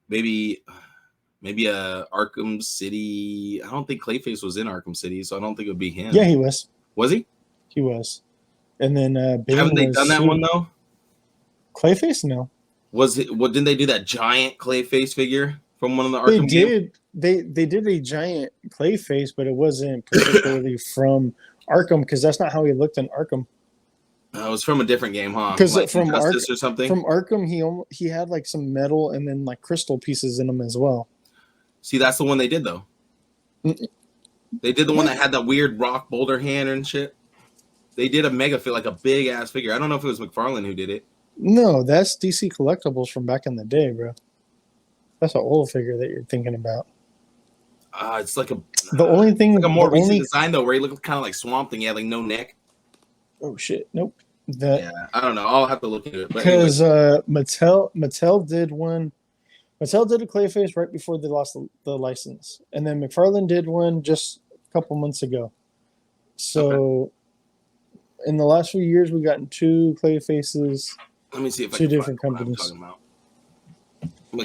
maybe a Arkham City. I don't think Clayface was in Arkham City, so I don't think it would be him. Yeah, he was. Was he? He was. And then Haven't they done that one though? Clayface? No. Was it? What didn't they do that giant Clayface figure from one of the They Arkham did. They did a giant Clayface, but it wasn't particularly from Arkham because that's not how he looked in Arkham. It was from a different game, huh? Because Like from Justice or something. From Arkham, he had like some metal and then like crystal pieces in him as well. See, that's the one they did though. They did the one that had that weird rock boulder hand and shit. They did a mega fit, like a big ass figure. I don't know if it was McFarlane who did it. No, that's DC Collectibles from back in the day, bro. That's an old figure that you're thinking about. It's like the only thing, like a more recent design though, where he looked kind of like Swamp Thing. He had like no neck. Oh shit! Nope. Yeah, I don't know. I'll have to look into it. Because Mattel did one. Mattel did a Clayface right before they lost the license, and then McFarlane did one just a couple months ago. So, in the last few years, we've gotten 2 Clayfaces. Let me see if 2 different companies.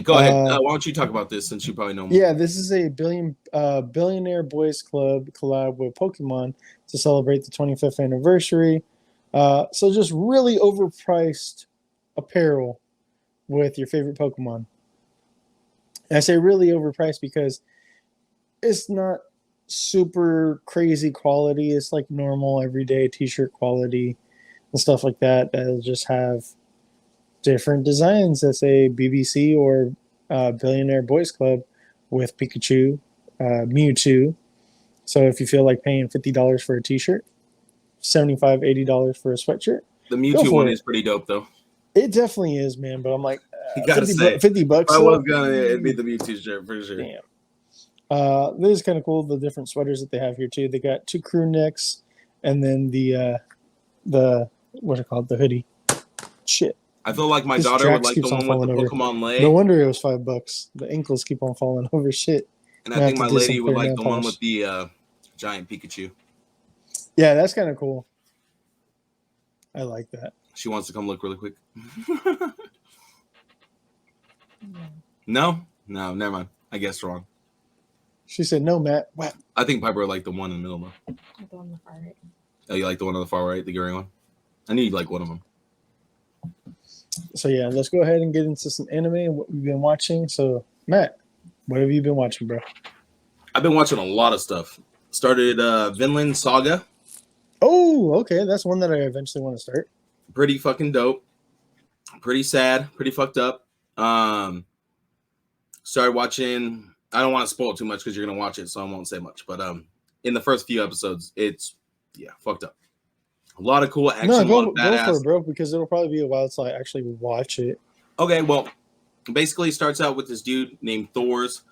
Go ahead. Why don't you talk about this since you probably know more? Yeah, this is a Billionaire Boys Club collab with Pokemon to celebrate the 25th anniversary. So just really overpriced apparel with your favorite Pokemon. And I say really overpriced because it's not super crazy quality. It's like normal everyday t-shirt quality and stuff like that. That'll just have different designs that say BBC or Billionaire Boys Club with Pikachu, Mewtwo. So if you feel like paying $50 for a t-shirt, $75, $80 for a sweatshirt. The Mewtwo one is pretty dope though. It definitely is, man. But I'm like, you gotta say, $50. I was gonna, it'd be the Mewtwo shirt for sure. Damn. This is kind of cool. The different sweaters that they have here too. They got 2 crew necks, and then the what's it called? The hoodie. Shit. I feel like my daughter would like the one with the Pokemon leg. No wonder it was $5. The ankles keep on falling over. Shit. And I think my lady would like the one with the giant Pikachu. Yeah, that's kind of cool. I like that. She wants to come look really quick. No, never mind. I guessed wrong. She said, no, Matt. What? I think Piper liked the one in the middle, though. The one on the far right. Oh, you like the one on the far right, the gray one? I knew you'd like one of them. So, yeah, let's go ahead and get into some anime and what we've been watching. So, Matt, what have you been watching, bro? I've been watching a lot of stuff. Started Vinland Saga. Oh, okay. That's one that I eventually want to start. Pretty fucking dope. Pretty sad. Pretty fucked up. Started watching. I don't want to spoil too much because you're gonna watch it, so I won't say much. But in the first few episodes, it's fucked up. A lot of cool action. No, go for it, bro, because it'll probably be a while until I actually watch it. Okay, well, basically, it starts out with this dude named Thors.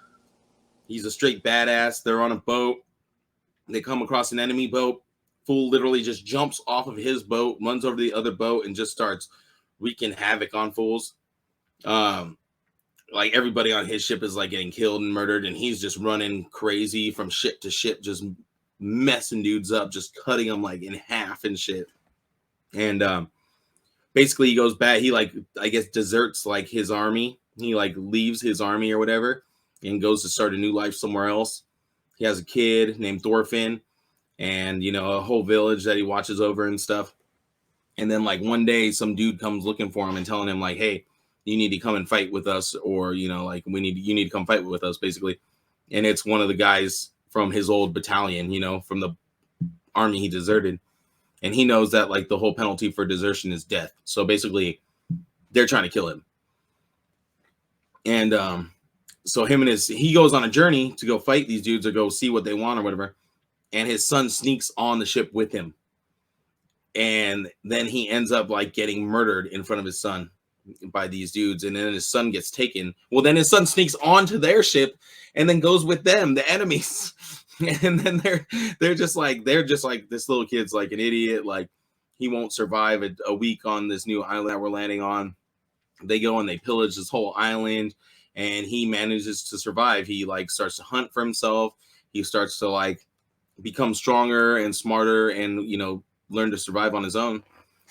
He's a straight badass. They're on a boat. They come across an enemy boat. Fool literally just jumps off of his boat, runs over the other boat, and just starts wreaking havoc on fools. Like everybody on his ship is like getting killed and murdered, and he's just running crazy from ship to ship, just messing dudes up, just cutting them like in half and shit. And basically he goes back. He like, I guess, deserts like his army. He like leaves his army or whatever and goes to start a new life somewhere else. He has a kid named Thorfinn and, you know, a whole village that he watches over and stuff. And then like one day some dude comes looking for him and telling him like, hey, you need to come and fight with us, or, you know, like you need to come fight with us, basically. And it's one of the guys from his old battalion, you know, from the army he deserted. And he knows that like the whole penalty for desertion is death. So basically they're trying to kill him. And so he goes on a journey to go fight these dudes or go see what they want or whatever. And his son sneaks on the ship with him. And then he ends up like getting murdered in front of his son by these dudes. And then his son gets taken. Well, then his son sneaks onto their ship and then goes with them, the enemies. And then they're just like this little kid's like an idiot, like he won't survive a week on this new island that we're landing on. They go and they pillage this whole island, and he manages to survive. He like starts to hunt for himself. He starts to like become stronger and smarter, and learn to survive on his own.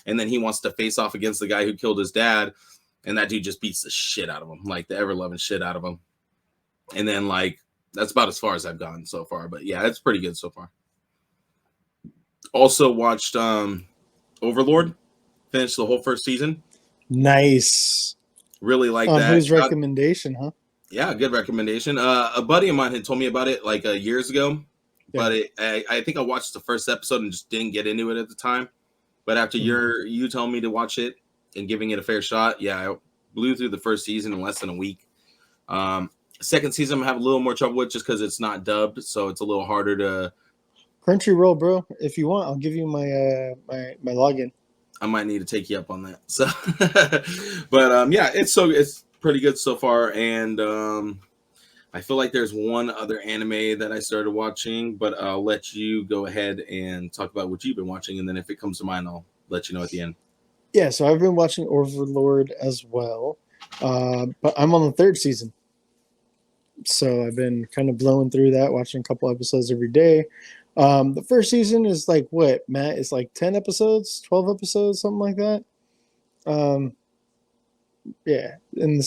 And then he wants to face off against the guy who killed his dad, and that dude just beats the shit out of him, like the ever-loving shit out of him. And then like that's about as far as I've gone so far, but yeah, it's pretty good so far. Also watched Overlord, finished the whole first season. Nice. Really like that. Whose recommendation, huh? Yeah, good recommendation. A buddy of mine had told me about it like years ago, but I think I watched the first episode and just didn't get into it at the time. But after you telling me to watch it and giving it a fair shot, yeah, I blew through the first season in less than a week. Second season, I'm having a little more trouble with just because it's not dubbed, so it's a little harder to. Crunchyroll, bro. If you want, I'll give you my my login. I might need to take you up on that. So, but yeah, it's pretty good so far, and I feel like there's one other anime that I started watching, but I'll let you go ahead and talk about what you've been watching, and then if it comes to mind, I'll let you know at the end. Yeah, so I've been watching Overlord as well, but I'm on the third season. So I've been kind of blowing through that, watching a couple episodes every day. The first season is like what, Matt? It's like 10 episodes, 12 episodes, something like that. Yeah. And the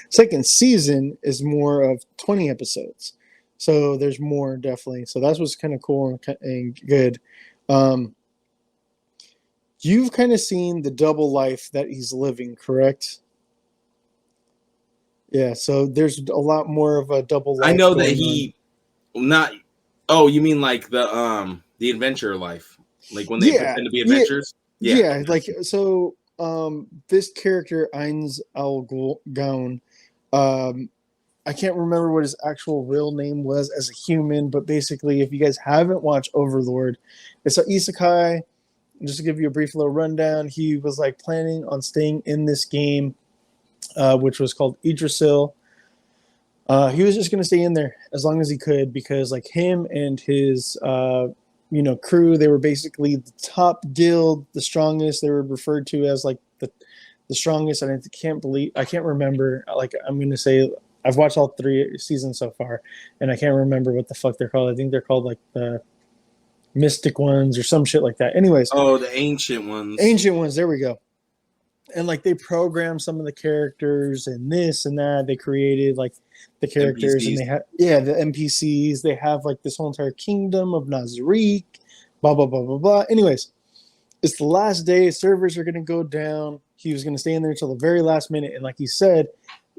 second season is more of 20 episodes. So there's more, definitely. So that's what's kind of cool and good. You've kind of seen the double life that he's living, correct? Yeah, so there's a lot more of a double life. I know that he not. Oh, you mean like the adventure life, like when they pretend to be adventures? Yeah, like so. This character Razal Ghoul, I can't remember what his actual real name was as a human, but basically, if you guys haven't watched Overlord, it's an isekai. Just to give you a brief little rundown, he was like planning on staying in this game. Which was called Yggdrasil. He was just going to stay in there as long as he could because, like, him and his, crew, they were basically the top guild, the strongest. They were referred to as like the strongest. And I can't remember. Like, I'm going to say I've watched all 3 seasons so far, and I can't remember what the fuck they're called. I think they're called like the Mystic Ones or some shit like that. Anyways. Oh, the Ancient Ones. Ancient Ones. There we go. And like they programmed some of the characters and this and that. They created like the characters NPCs. And they have the NPCs. They have like this whole entire kingdom of Nazarick, blah blah blah blah blah. Anyways, it's the last day. Servers are gonna go down. He was gonna stay in there until the very last minute, and like he said,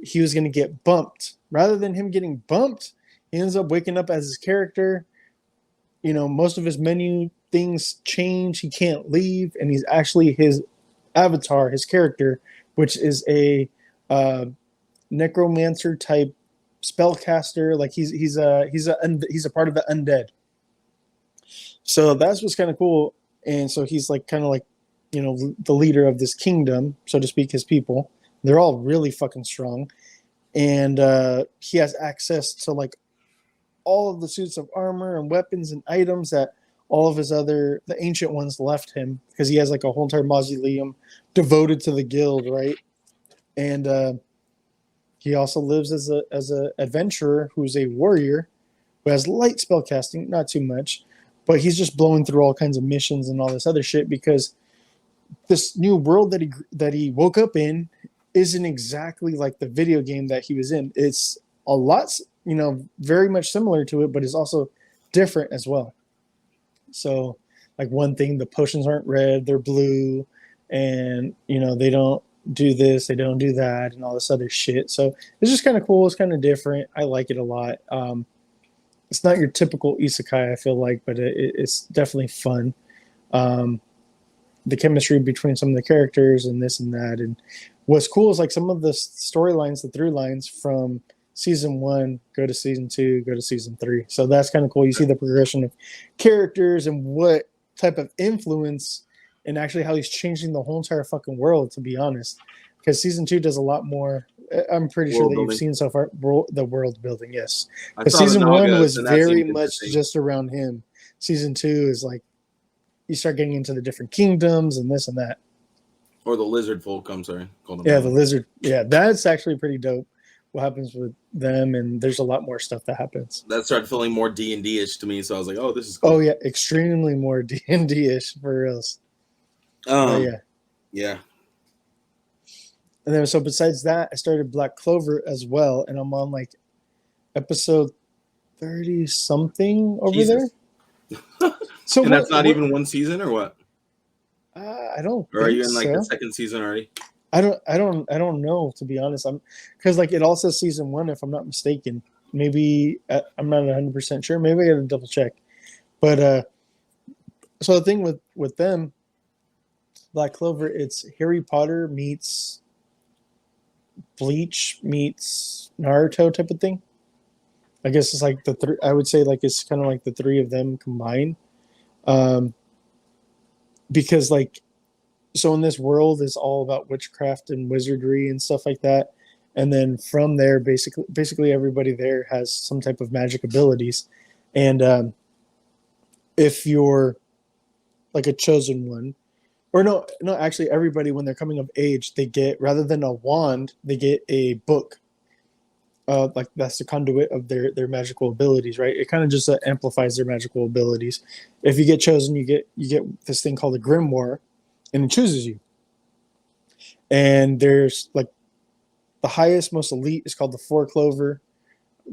he was gonna get bumped. Rather than him getting bumped, he ends up waking up as his character. Most of his menu things change. He can't leave, and he's actually his avatar, his character, which is a necromancer type spellcaster. Like he's a part of the undead. So that's what's kind of cool. And so he's like kind of like the leader of this kingdom, so to speak, his people. They're all really fucking strong, and he has access to like all of the suits of armor and weapons and items that all of the ancient ones left him, because he has like a whole entire mausoleum devoted to the guild, right? And he also lives as a adventurer who's a warrior who has light spell casting, not too much, but he's just blowing through all kinds of missions and all this other shit because this new world that he woke up in isn't exactly like the video game that he was in. It's a lot, very much similar to it, but it's also different as well. So, like one thing, the potions aren't red, they're blue, and, they don't do this, they don't do that, and all this other shit. So it's just kind of cool. It's kind of different. I like it a lot. It's not your typical isekai, I feel like, but it's definitely fun. The chemistry between some of the characters and this and that. And what's cool is like some of the storylines, the through lines from season 1 go to season 2, go to season 3. So that's kind of cool. You see the progression of characters and what type of influence and actually how he's changing the whole entire fucking world, to be honest. Because season 2 does a lot more I'm pretty sure World that building. you've seen so far the world building. Yes, I but saw the season one Nagas, was and that very seemed much interesting. just around him. Season 2 is like you start getting into the different kingdoms and this and that. Or the lizard folk. I'm sorry, call them. Yeah, the lizard. Yeah, that's actually pretty dope. What happens with them, and there's a lot more stuff that happens. That started feeling more D&D ish to me, so I was like, oh, this is cool. Oh yeah, extremely more D&D ish for reals. Yeah. Yeah. And then so besides that, I started Black Clover as well, and I'm on like episode 30 something over Jesus. there. So And that's not even one season, or what? I don't. Or are think you in like so. the second season already? I don't know, to be honest. I'm because like it all says season 1 if I'm not mistaken. Maybe I'm not 100% sure. Maybe I got to double check. But so the thing with them, Black Clover, it's Harry Potter meets Bleach meets Naruto type of thing. I guess it's like I would say like it's kind of like the three of them combined. Because like, so in this world is all about witchcraft and wizardry and stuff like that. And then from there, basically everybody there has some type of magic abilities. And if you're like a chosen one, or no, actually everybody, when they're coming of age, they get, rather than a wand, they get a book. Like that's the conduit of their magical abilities, right? It kind of just amplifies their magical abilities. If you get chosen, you get this thing called a grimoire, and it chooses you. And there's like the highest, most elite is called the 4-Clover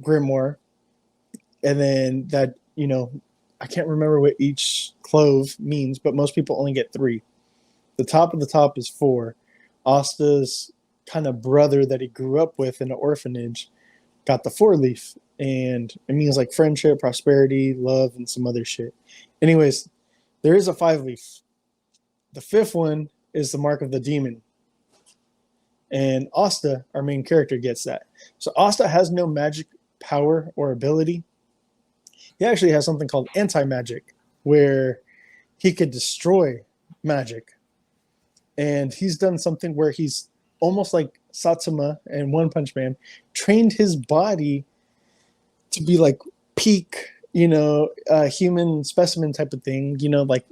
grimoire, and then that, you know, I can't remember what each clove means, but most people only get 3. The top of the top is 4. Asta's kind of brother that he grew up with in an orphanage got the 4-leaf, and it means like friendship, prosperity, love, and some other shit. Anyways, there is a 5-leaf. The 5th one is the mark of the demon. And Asta, our main character, gets that. So Asta has no magic power or ability. He actually has something called anti-magic, where he could destroy magic. And he's done something where he's almost like Satsuma and One Punch Man, trained his body to be like peak, human specimen type of thing, like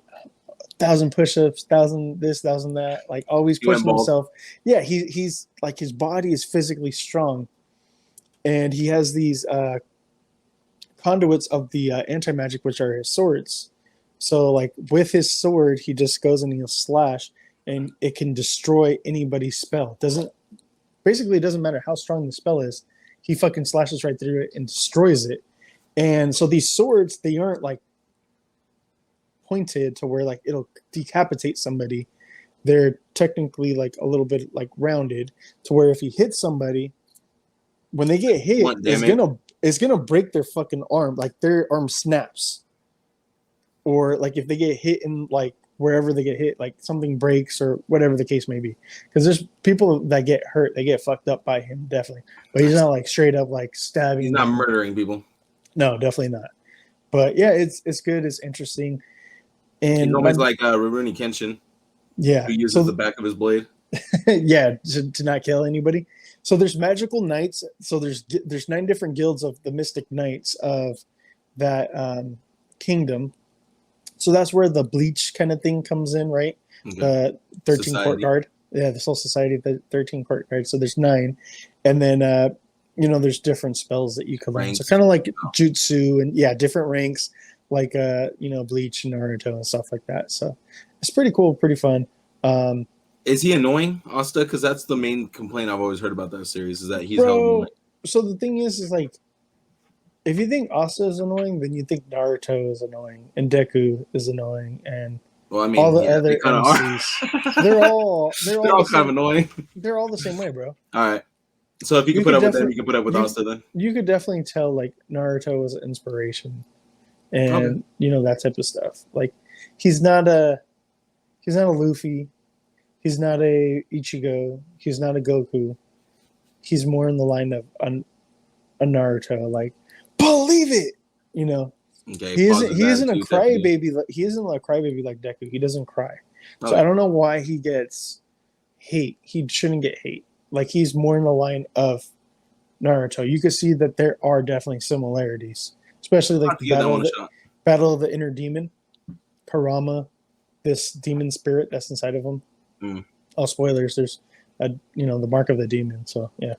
1,000 push-ups, 1,000 this, 1,000 that, like always pushing himself. Yeah, he's like, his body is physically strong, and he has these conduits of the anti-magic, which are his swords. So like with his sword, he just goes and he'll slash, and it can destroy anybody's spell. It doesn't matter how strong the spell is. He fucking slashes right through it and destroys it. And so these swords, they aren't like pointed to where like it'll decapitate somebody. They're technically like a little bit like rounded to where if he hits somebody, when they get hit, it's gonna break their fucking arm. Like their arm snaps. Or like if they get hit in like wherever they get hit, like something breaks or whatever the case may be. Because there's people that get hurt, they get fucked up by him, definitely. But he's not like straight up like stabbing. He's not murdering people. No, definitely not. But yeah, it's good. It's interesting. And he's always like Rurouni Kenshin. Yeah. Who uses the back of his blade. Yeah, to not kill anybody. So there's magical knights. So there's 9 different guilds of the Mystic Knights of that kingdom. So that's where the Bleach kind of thing comes in, right? Okay. The 13 Court Guard. Yeah, the Soul Society, the 13 Court Guard. So there's 9. And then, there's different spells that you can learn. So kind of like Jutsu and, different ranks, like, Bleach and Naruto and stuff like that. So it's pretty cool, pretty fun. Is he annoying, Asta? Because that's the main complaint I've always heard about that series, is that he's annoying. So the thing is like, if you think Asta is annoying, then you think Naruto is annoying, and Deku is annoying, and all the other MCs. They're all kind of annoying. They're all the same way, bro. All right. So if you can put up with them, you can put up with Asta then. You could definitely tell like Naruto was an inspiration, and that type of stuff. Like he's not a Luffy, he's not a Ichigo, he's not a Goku. He's more in the line of a Naruto, like. Believe it, Okay, he isn't a crybaby. He isn't a crybaby like Deku. He doesn't cry. So I don't know why he gets hate. He shouldn't get hate. Like he's more in the line of Naruto. You could see that there are definitely similarities, especially like the battle of the inner demon, Karama, this demon spirit that's inside of him. All spoilers. There's the mark of the demon. So yeah.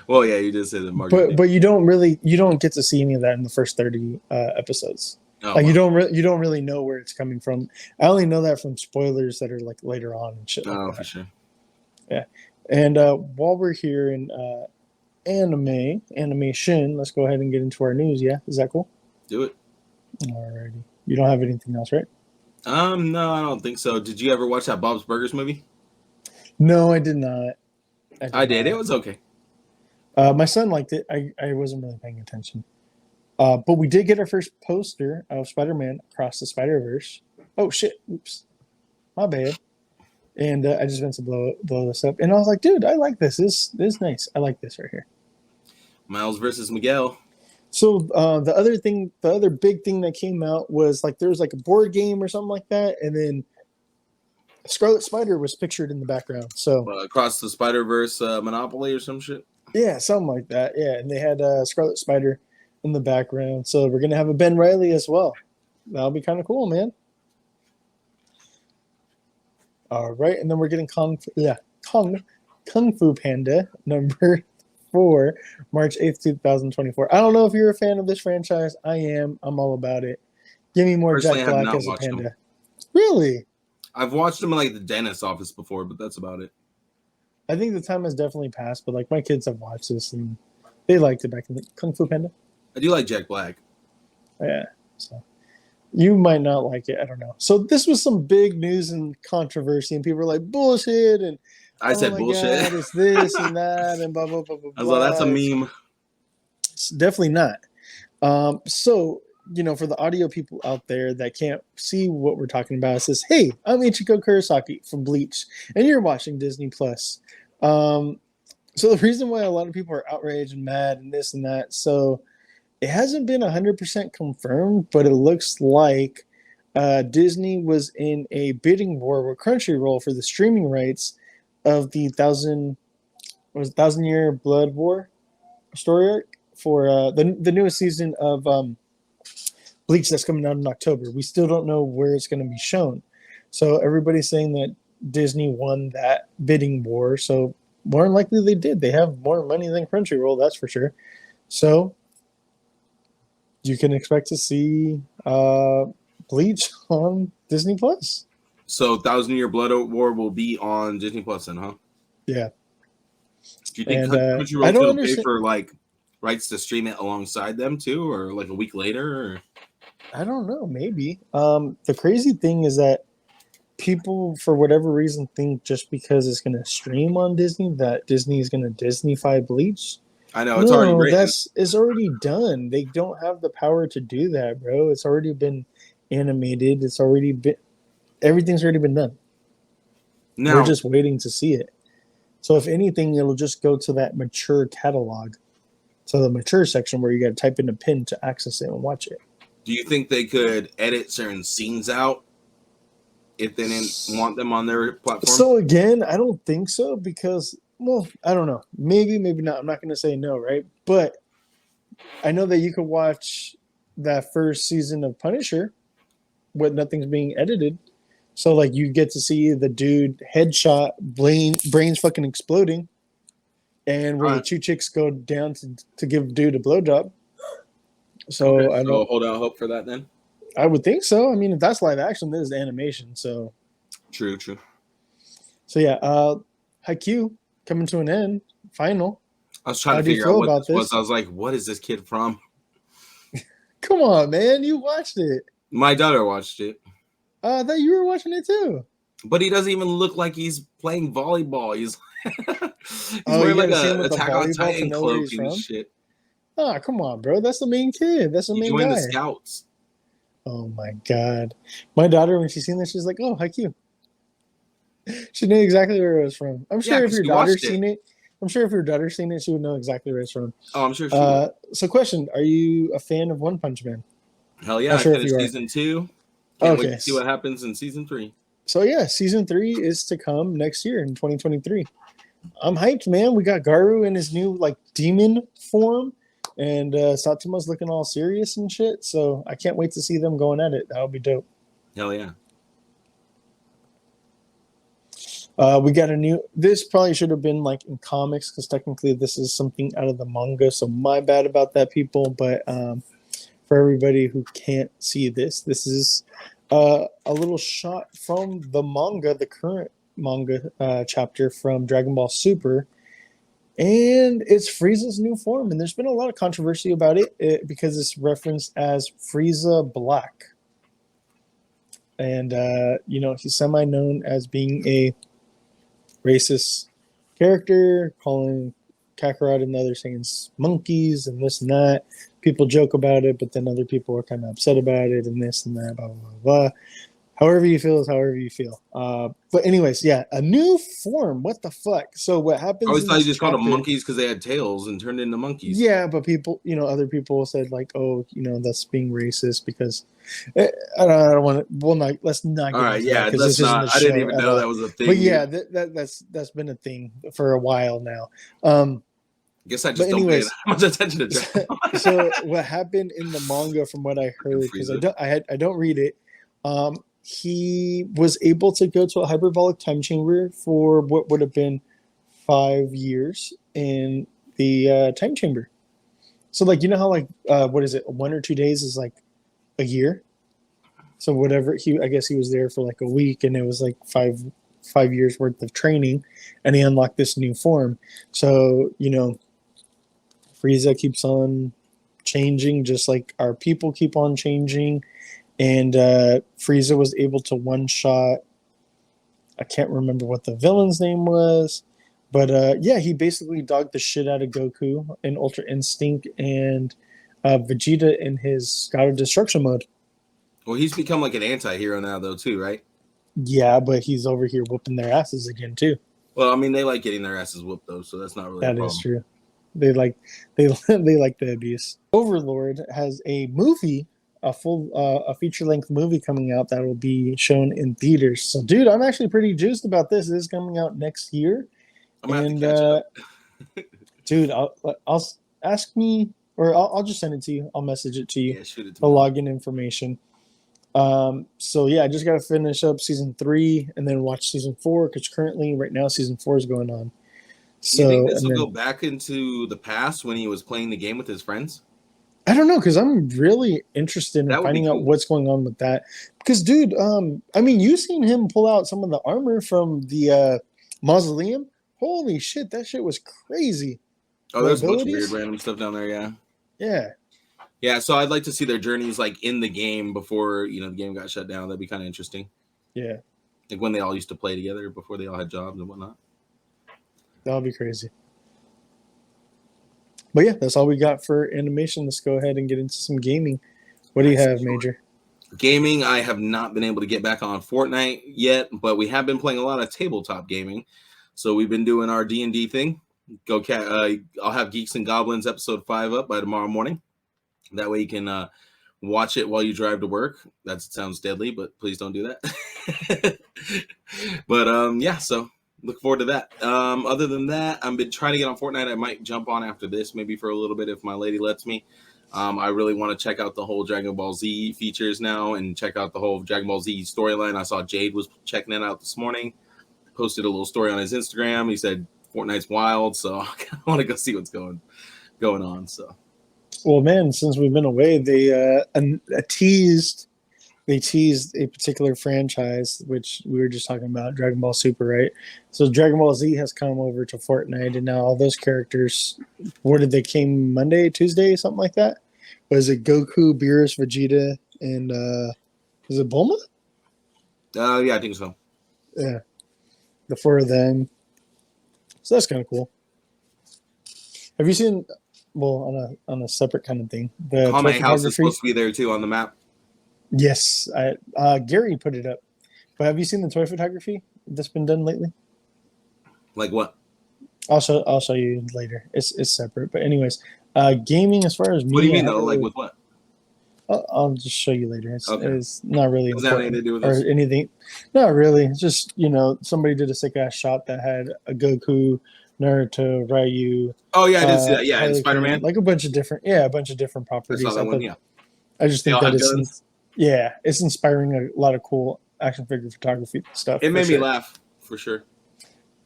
Well, yeah, you did say the mark. But you don't get to see any of that in the first 30 episodes. Oh, like wow. you don't really know where it's coming from. I only know that from spoilers that are like later on and shit. Oh, like that. For sure. Yeah, and while we're here in animation, let's go ahead and get into our news. Yeah, is that cool? Do it. Alrighty. You don't have anything else, right? No, I don't think so. Did you ever watch that Bob's Burgers movie? No, I did not. I did. It was okay. My son liked it. I wasn't really paying attention. But we did get our first poster of Spider-Man Across the Spider-Verse. Oh, shit. Oops. My bad. And I just meant to blow this up. And I was like, dude, I like this. This is nice. I like this right here. Miles versus Miguel. So the other big thing that came out was like there was like a board game or something like that. And then Scarlet Spider was pictured in the background. So Across the Spider-Verse Monopoly or some shit? Yeah, something like that. Yeah, and they had Scarlet Spider in the background. So we're going to have a Ben Reilly as well. That'll be kind of cool, man. All right, and then we're getting Kung Fu Panda number 4, March 8th, 2024. I don't know if you're a fan of this franchise. I am. I'm all about it. Give me more Jack Black as a panda. Them. Really? I've watched them in like the dentist's office before, but that's about it. I think the time has definitely passed, but like my kids have watched this and they liked it back in the Kung Fu Panda. I do like Jack Black. Yeah, so you might not like it. I don't know. So this was some big news and controversy, and people were like bullshit, and I said bullshit. God, it's this and that, and blah blah blah blah. I was like, that's a meme. It's definitely not. So for the audio people out there that can't see what we're talking about, it says, "Hey, I'm Ichiko Kurosaki from Bleach, and you're watching Disney Plus." So the reason why a lot of people are outraged and mad and this and that, so it hasn't been 100% confirmed, but it looks like Disney was in a bidding war with Crunchyroll for the streaming rights of the 1,000-year Blood War story arc for the newest season of Bleach that's coming out in October. We still don't know where it's going to be shown. So everybody's saying that Disney won that bidding war. So more than likely they did. They have more money than Crunchyroll, that's for sure. So you can expect to see Bleach on Disney Plus. So 1,000-Year Blood War will be on Disney Plus then, huh? Yeah. Do you think Crunchyroll will pay for like rights to stream it alongside them too, or like a week later? Or? I don't know. Maybe. The crazy thing is that people, for whatever reason, think just because it's going to stream on Disney, that Disney is going to Disney-fy Bleach. I know it's already written. It's already done. They don't have the power to do that, bro. It's already been animated. Everything's already been done. Now, we're just waiting to see it. So if anything, it'll just go to that mature catalog, to the mature section where you got to type in a pin to access it and watch it. Do you think they could edit certain scenes out if they didn't want them on their platform? So again, I don't think so because, well, I don't know. Maybe not. I'm not going to say no, right? But I know that you could watch that first season of Punisher with nothing's being edited. So, like, you get to see the dude headshot, brains fucking exploding, and where the two chicks go down to give dude a blowjob. So, okay, so hold out hope for that then? I would think so. I mean, if that's live action, this is animation, so. True. So, yeah, Haikyuu coming to an end, final. I was trying to figure out what this was. I was like, what is this kid from? Come on, man. You watched it. My daughter watched it. I thought you were watching it too. But he doesn't even look like he's playing volleyball. He's wearing like a Attack on Titan cloak and shit. Oh, come on, bro. That's the main kid. That's the main guy. He joined the Scouts. Oh, my God. My daughter, when she's seen this, she's like, oh, Haikyuu. She knew exactly where it was from. I'm sure if your daughter's seen it, she would know exactly where it's from. Oh, I'm sure she would. So, question. Are you a fan of One Punch Man? Hell yeah. I finished season 2. Can't wait to see what happens in season 3. So, yeah, season 3 is to come next year in 2023. I'm hyped, man. We got Garu in his new like demon form, and Satuma's looking all serious and shit. So I can't wait to see them going at it. That'll be dope. Hell yeah. We got a new. This probably should have been like in comics because technically this is something out of the manga. So my bad about that, people. But for everybody who can't see this, this is a little shot from the manga, the current manga chapter from Dragon Ball Super, and it's Frieza's new form. And there's been a lot of controversy about it because it's referenced as Frieza Black, and he's semi-known as being a racist character, calling Kakarot and the others saying monkeys and this and that. People joke about it, but then other people are kind of upset about it and this and that, blah, blah, blah, blah. However you feel is however you feel. But anyways, yeah, a new form. What the fuck? So what happens? I always thought you just called them monkeys because they had tails and turned into monkeys. Yeah, but people, other people said like, oh, that's being racist because I don't want to. Well, not let's not. All right, yeah, let's not. I didn't even know that was a thing. But yeah, that's been a thing for a while now. I guess I just don't pay that much attention to Dragon Ball. So what happened in the manga, from what I heard, because I don't read it. He was able to go to a hyperbolic time chamber for what would have been 5 years in the time chamber. So, like, you know how, like, what is it? 1 or 2 days is like a year. So whatever I guess he was there for like a week, and it was like five years worth of training, and he unlocked this new form. So, Frieza keeps on changing, just like our people keep on changing. And Frieza was able to one-shot, I can't remember what the villain's name was, but yeah, he basically dogged the shit out of Goku in Ultra Instinct and Vegeta in his God of Destruction mode. Well, he's become like an anti-hero now, though, too, right? Yeah, but he's over here whooping their asses again, too. Well, I mean, they like getting their asses whooped, though, so that's not really a problem. That is true. They like the abuse. Overlord has a movie, a feature-length movie coming out that will be shown in theaters. So, dude, I'm actually pretty juiced about this. This is coming out next year. I'm gonna have to catch up. Dude, I'll ask me, or I'll just send it to you. I'll message it to you. Yeah, shoot it to the me. login information. So yeah, I just got to finish up season 3 and then watch season 4 because currently, right now, season 4 is going on. So, do you think this will go back into the past when he was playing the game with his friends? I don't know, because I'm really interested in finding out what's going on with that. Because, dude, I mean, you've seen him pull out some of the armor from the mausoleum. Holy shit, that shit was crazy. Oh, there's a bunch of weird random stuff down there, yeah. Yeah. Yeah, so I'd like to see their journeys like in the game before, the game got shut down. That'd be kind of interesting. Yeah. Like when they all used to play together before they all had jobs and whatnot. That would be crazy. But yeah, that's all we got for animation. Let's go ahead and get into some gaming. What do you have, Major? Gaming, I have not been able to get back on Fortnite yet, but we have been playing a lot of tabletop gaming. So we've been doing our D&D thing. I'll have Geeks and Goblins episode 5 up by tomorrow morning. That way you can watch it while you drive to work. That sounds deadly, but please don't do that. But yeah, so look forward to that. Other than that, I've been trying to get on Fortnite. I might jump on after this, maybe for a little bit if my lady lets me. I really want to check out the whole Dragon Ball Z features now and check out the whole Dragon Ball Z storyline. I saw Jade was checking it out this morning. Posted a little story on his Instagram. He said Fortnite's wild, so I want to go see what's going on. So, well, man, since we've been away, they teased a particular franchise, which we were just talking about, Dragon Ball Super, right? So Dragon Ball Z has come over to Fortnite, and now all those characters, where did they came Monday, Tuesday, something like that? Was it Goku, Beerus, Vegeta, and is it Bulma? Yeah, I think so. Yeah, the 4 of them. So that's kind of cool. Have you seen? Well, on a separate kind of thing, the Kame House is supposed to be there too on the map. Yes, Gary put it up. But have you seen the toy photography that's been done lately? Like what? I'll show you later. It's separate. But anyways, gaming as far as me. What do you mean though? Like with what? I'll just show you later. Okay. It's not really Does that have anything to important do with or this? anything. Not really. It's just, somebody did a sick ass shot that had a Goku, Naruto, Ryu. Oh yeah, I did see that. Yeah, and Harley Spider-Man. Quinn, like a bunch of different I properties. saw that one. Yeah, I just they think all that have guns. it's inspiring a lot of cool action figure photography stuff. It made me sure. laugh for sure.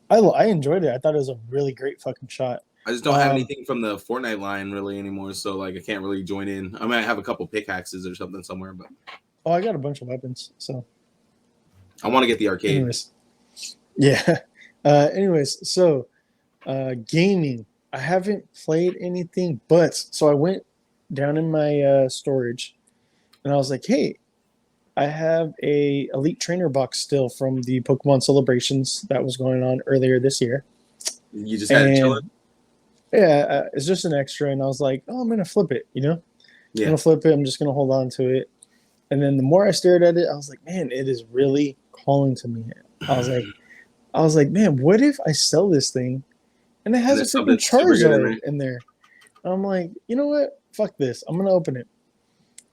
I enjoyed it. I thought it was a really great fucking shot. I just don't have anything from the Fortnite line really anymore, so like I can't really join in. I might have a couple pickaxes or something somewhere, but I got a bunch of weapons, so I want to get the arcade. anyways, yeah. Anyways, so gaming. I haven't played anything, but so I went down in my storage, and I was like, hey, I have a Elite Trainer box still from the Pokemon celebrations that was going on earlier this year. You just had it chilling? Yeah, it's just an extra, and I was like, oh, I'm gonna flip it, I'm gonna flip it. I'm just gonna hold on to it. And then the more I stared at it, I was like, man, it is really calling to me. I was like, man, what if I sell this thing and it has a freaking Charizard in there? I'm like, you know what? Fuck this. I'm gonna open it.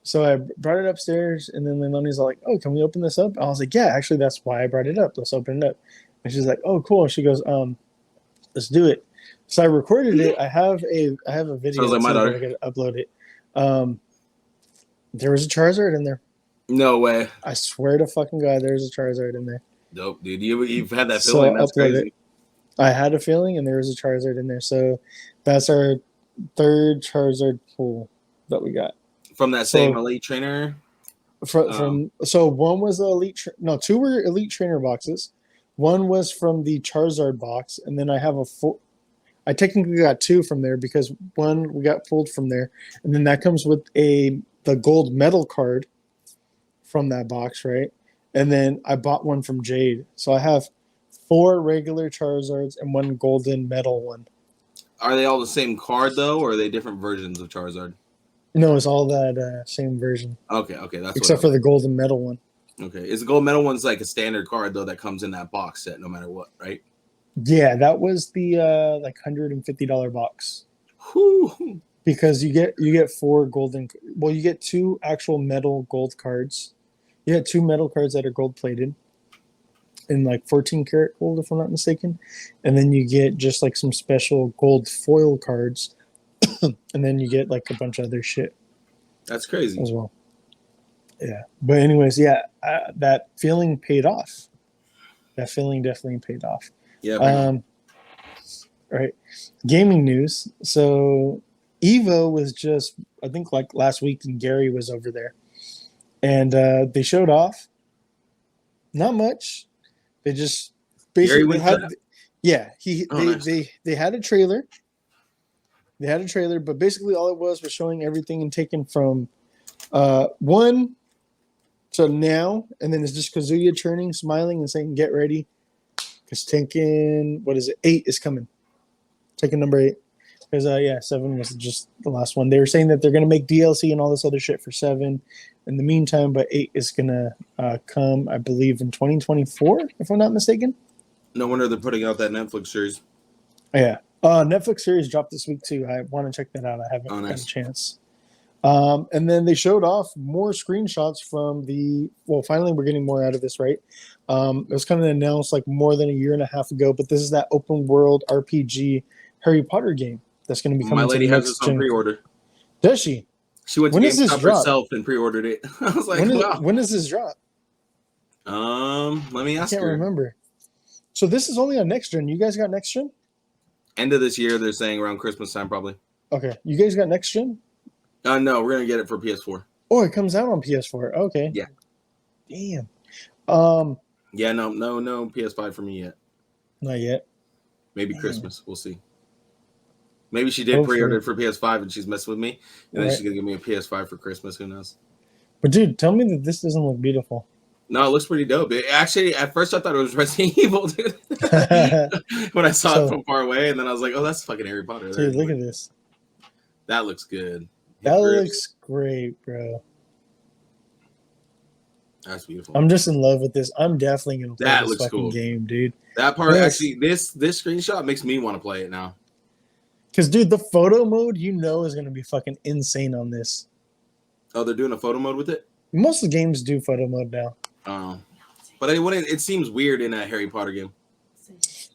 So I brought it upstairs, and then Leilani's like, oh, can we open this up? I was like, yeah, actually, that's why I brought it up. Let's open it up. And she's like, oh, cool. And she goes, let's do it. So I recorded it. I have a video. Sounds like my daughter. I gotta upload it. There was a Charizard in there. No way. I swear to fucking God, there's a Charizard in there. Dope, dude. You've had that feeling. That's crazy. It. I had a feeling, and there was a Charizard in there. So that's our third Charizard pool that we got. From that same Elite Trainer? So one was the two were Elite Trainer boxes. One was from the Charizard box, and then I have I technically got two from there because one we got pulled from there, and then that comes with the gold medal card from that box, right? And then I bought one from Jade, so I have 4 regular Charizards and 1 golden medal one. Are they all the same card though, or are they different versions of Charizard? No, it's all that same version. Okay, that's except for the golden medal one. Okay, is the gold medal one's like a standard card though that comes in that box set no matter what, right? Yeah, that was the like $150 box. Whew. Because you get 4 golden. Well, you get 2 actual metal gold cards. You get 2 metal cards that are gold plated, in like 14 karat gold, if I'm not mistaken, and then you get just like some special gold foil cards, and then you get like a bunch of other shit. That's crazy as well. Yeah, but anyways, that feeling paid off. That feeling definitely paid off. Yeah. Right. Gaming news. So Evo was just, I think, like last week, and Gary was over there, and they showed off. Not much. They just basically had. Yeah, they had a trailer. They had a trailer, but basically all it was showing everything and taken from 1 to now, and then it's just Kazuya turning, smiling, and saying, "Get ready," because Tekken, 8 is coming. Tekken number 8. Because 7 was just the last one. They were saying that they're gonna make DLC and all this other shit for 7 in the meantime, but 8 is gonna come, I believe, in 2024, if I'm not mistaken. No wonder they're putting out that Netflix series. Yeah. Netflix series dropped this week too. I want to check that out. I haven't had a chance. And then they showed off more screenshots from finally we're getting more out of this, right? It was kind of announced like more than a year and a half ago, but this is that open world RPG Harry Potter game that's going to be coming. My lady has this on pre-order. Does she? She went to GameStop herself and pre-ordered it. I was like, wow. When does this drop? Let me ask her. I can't remember. So this is only on next gen. You guys got next gen? End of this year, they're saying around Christmas time, probably. Okay. You guys got next gen? No, we're gonna get it for PS4. Oh, it comes out on PS4. Okay. Yeah. Damn. Yeah, no PS5 for me yet. Not yet. Maybe Christmas. We'll see. Maybe she did pre-order for PS5 and she's messing with me, and then she's gonna give me a PS5 for Christmas. Who knows? But dude, tell me that this doesn't look beautiful. No, it looks pretty dope. Actually, at first I thought it was Resident Evil, dude. When I saw it from far away, and then I was like, "Oh, that's fucking Harry Potter." Dude, look at this. That looks good. That looks great, bro. That's beautiful. I'm just in love with this. I'm definitely gonna play this fucking game, dude. That part actually, this screenshot makes me want to play it now. Because, dude, the photo mode, is gonna be fucking insane on this. Oh, they're doing a photo mode with it. Most of the games do photo mode now. Oh, but it wouldn't. It seems weird in a Harry Potter game.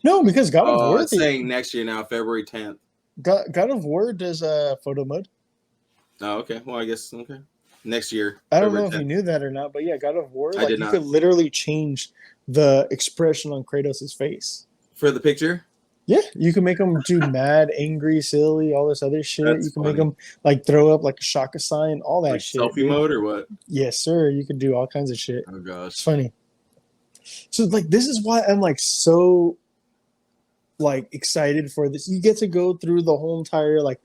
No, because God of War. It's saying next year now, February 10th. God of War does photo mode. Oh, okay. Well, I guess okay. Next year. I don't know February if 10th. you knew that or not, but yeah, God of War. I Like did you not. could literally change the expression on Kratos' face. For the picture. Yeah, you can make them do mad, angry, silly, all this other shit. That's You can funny. make them like throw up like a shaka sign, all that Like shit. selfie dude. mode or what? Yes, sir. You can do all kinds of shit. Oh It's gosh. funny. So like this is why I'm like so like excited for this. You get to go through the whole entire like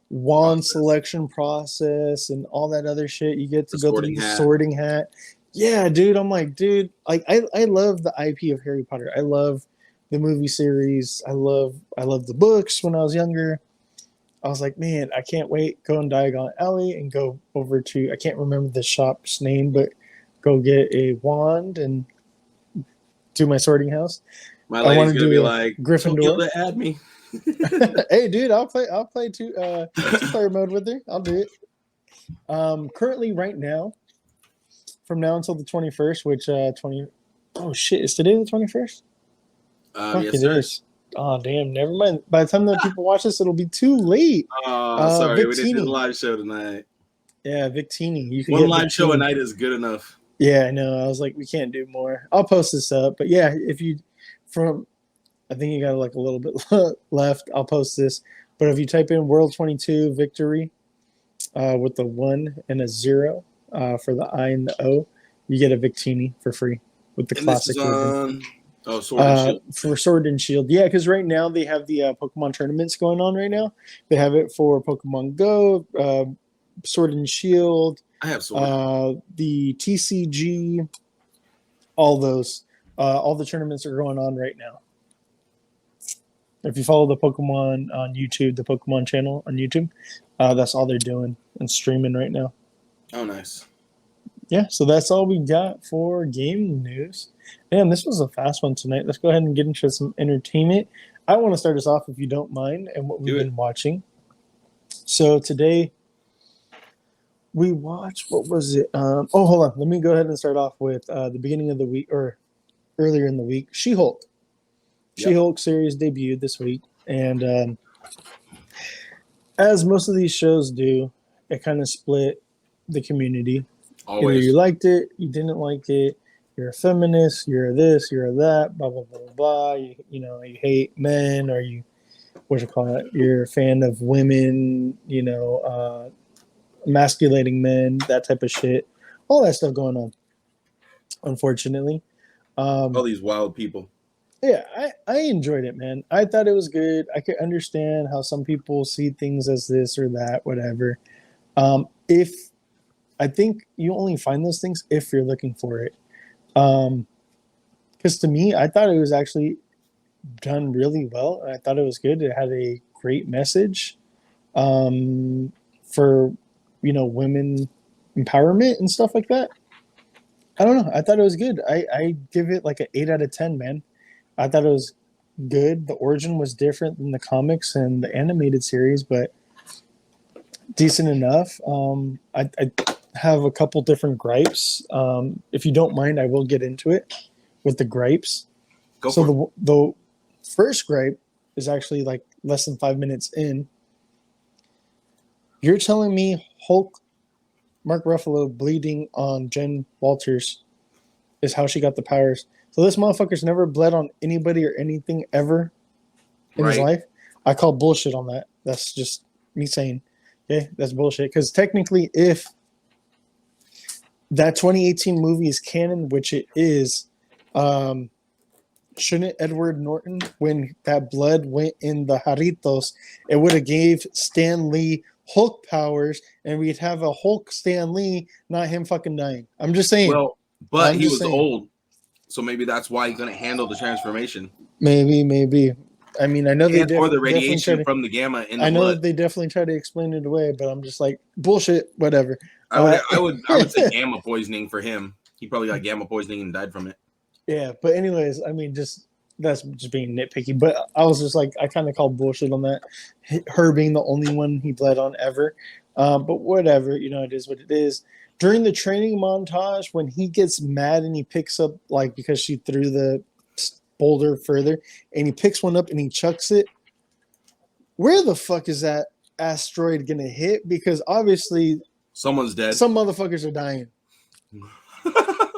wand selection process and all that other shit. You get to go through the sorting hat. Yeah, dude. I'm like, dude, like I love the IP of Harry Potter. I love the movie series. I love the books when I was younger. I was like, man, I can't wait. Go in Diagon Alley and go over to, I can't remember the shop's name, but go get a wand and do my sorting house. My lady's gonna be like, Gryffindor. To add me. Hey, dude, I'll play two-player mode with her. I'll do it. Currently, right now, from now until the 21st, which oh shit, is today the 21st? Fuck, Yes, it sir. is. Oh damn, never mind. By the time that people watch this, it'll be too late. Oh, sorry, we didn't do Victini. the live show tonight. Yeah, Victini. You can One get live show a Victini. night is good enough. Yeah, I know. I was like, we can't do more. I'll post this up. But yeah, if you I think you got like a little bit left. I'll post this. But if you type in World 22 Victory with the 1 and a 0 for the I and the O, you get a Victini for free with the classic version. Sword and Shield. For Sword and Shield. Yeah, because right now they have the Pokemon tournaments going on right now. They have it for Pokemon Go, Sword and Shield. I have Sword. The TCG, all those. All the tournaments are going on right now. If you follow the Pokemon on YouTube, the Pokemon channel on YouTube, that's all they're doing and streaming right now. Oh, nice. Yeah, so that's all we got for gaming news. Man, this was a fast one tonight. Let's go ahead and get into some entertainment. I want to start us off, if you don't mind, and what we've been watching. So today we watched, what was it? Hold on. Let me go ahead and start off with the beginning of the week, or earlier in the week. She-Hulk. Yep. She-Hulk series debuted this week. And as most of these shows do, it kind of split the community. Always. Either you liked it, you didn't like it, you're a feminist, you're this, you're that, blah, blah, blah, blah, blah. You hate men, or you're a fan of women, emasculating men, that type of shit. All that stuff going on, unfortunately. All these wild people. Yeah, I enjoyed it, man. I thought it was good. I could understand how some people see things as this or that, whatever. I think you only find those things if you're looking for it. Because to me, I thought it was actually done really well. I thought it was good. It had a great message for, women empowerment and stuff like that. I don't know. I thought it was good. I give it like an 8 out of 10, man. I thought it was good. The origin was different than the comics and the animated series, but decent enough. I have a couple different gripes. If you don't mind, I will get into it with the gripes. The first gripe is actually like less than 5 minutes in. You're telling me Hulk, Mark Ruffalo bleeding on Jen Walters is how she got the powers. So this motherfucker's never bled on anybody or anything ever in his life. I call bullshit on that. That's just me saying, okay, that's bullshit. Because technically, if that 2018 movie is canon, which it is, shouldn't Edward Norton, when that blood went in the Jarritos, it would have gave Stan Lee Hulk powers, and we'd have a Hulk Stan Lee, not him fucking dying. I'm just saying. Well, but he was old, so maybe that's why he couldn't handle the transformation. Maybe. I mean, I know or the radiation from the gamma in the blood. That they definitely try to explain it away, but I'm just like, bullshit, whatever. I would say gamma poisoning for him. He probably got gamma poisoning and died from it. Yeah, but anyways, I mean, that's just being nitpicky. But I was just like, I kind of called bullshit on that. Her being the only one he bled on ever. But whatever, it is what it is. During the training montage, when he gets mad and he picks up, like, because she threw the boulder further, and he picks one up and he chucks it, where the fuck is that asteroid gonna hit? Because obviously Someone's dead. some motherfuckers are dying.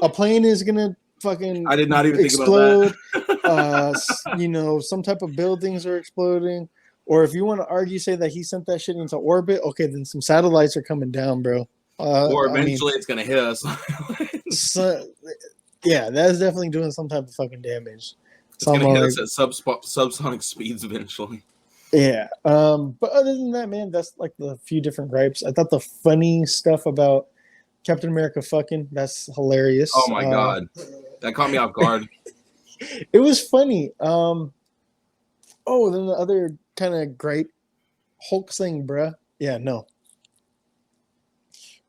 A plane is gonna fucking I did not even explode. think about that. Some type of buildings are exploding. Or if you want to argue, say that he sent that shit into orbit, okay, then some satellites are coming down, bro. Or eventually it's gonna hit us. Yeah, that's definitely doing some type of fucking damage. It's gonna hit us at subsonic speeds eventually. Yeah. But other than that, man, that's like the few different gripes. I thought the funny stuff about Captain America fucking, that's hilarious. Oh my god. That caught me off guard. It was funny. Then the other kind of gripe, Hulk saying bruh. Yeah, no.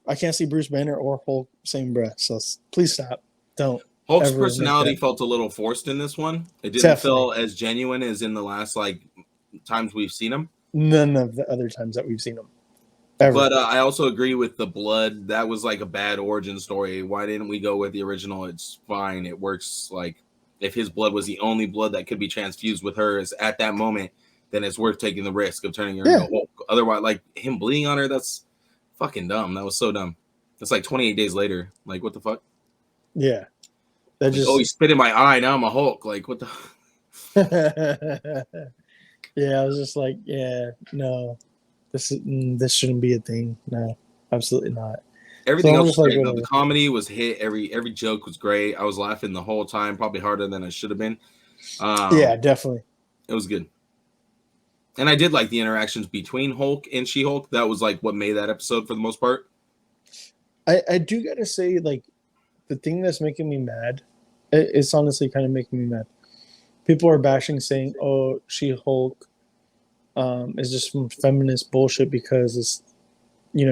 I can't see Bruce Banner or Hulk saying bruh, so please stop. Don't. Hulk's personality felt a little forced in this one. It didn't feel as genuine as in the last times we've seen him. None of the other times that we've seen him. Ever. But I also agree with the blood. That was like a bad origin story. Why didn't we go with the original? It's fine. It works. Like if his blood was the only blood that could be transfused with hers at that moment, then it's worth taking the risk of turning her into Hulk. Otherwise, like him bleeding on her, that's fucking dumb. That was so dumb. It's like 28 days later. Like what the fuck? Yeah. That just he spit in my eye. Now I'm a Hulk. Like what the? Yeah, I was just like, yeah, no. This shouldn't be a thing. No, absolutely not. Everything else was great. The comedy was hit. Every joke was great. I was laughing the whole time, probably harder than I should have been. Yeah, definitely. It was good. And I did like the interactions between Hulk and She-Hulk. That was like what made that episode for the most part. I do gotta say, like, the thing that's making me mad, it's honestly kind of making me mad. People are bashing, saying, "Oh, She-Hulk is just some feminist bullshit because it's,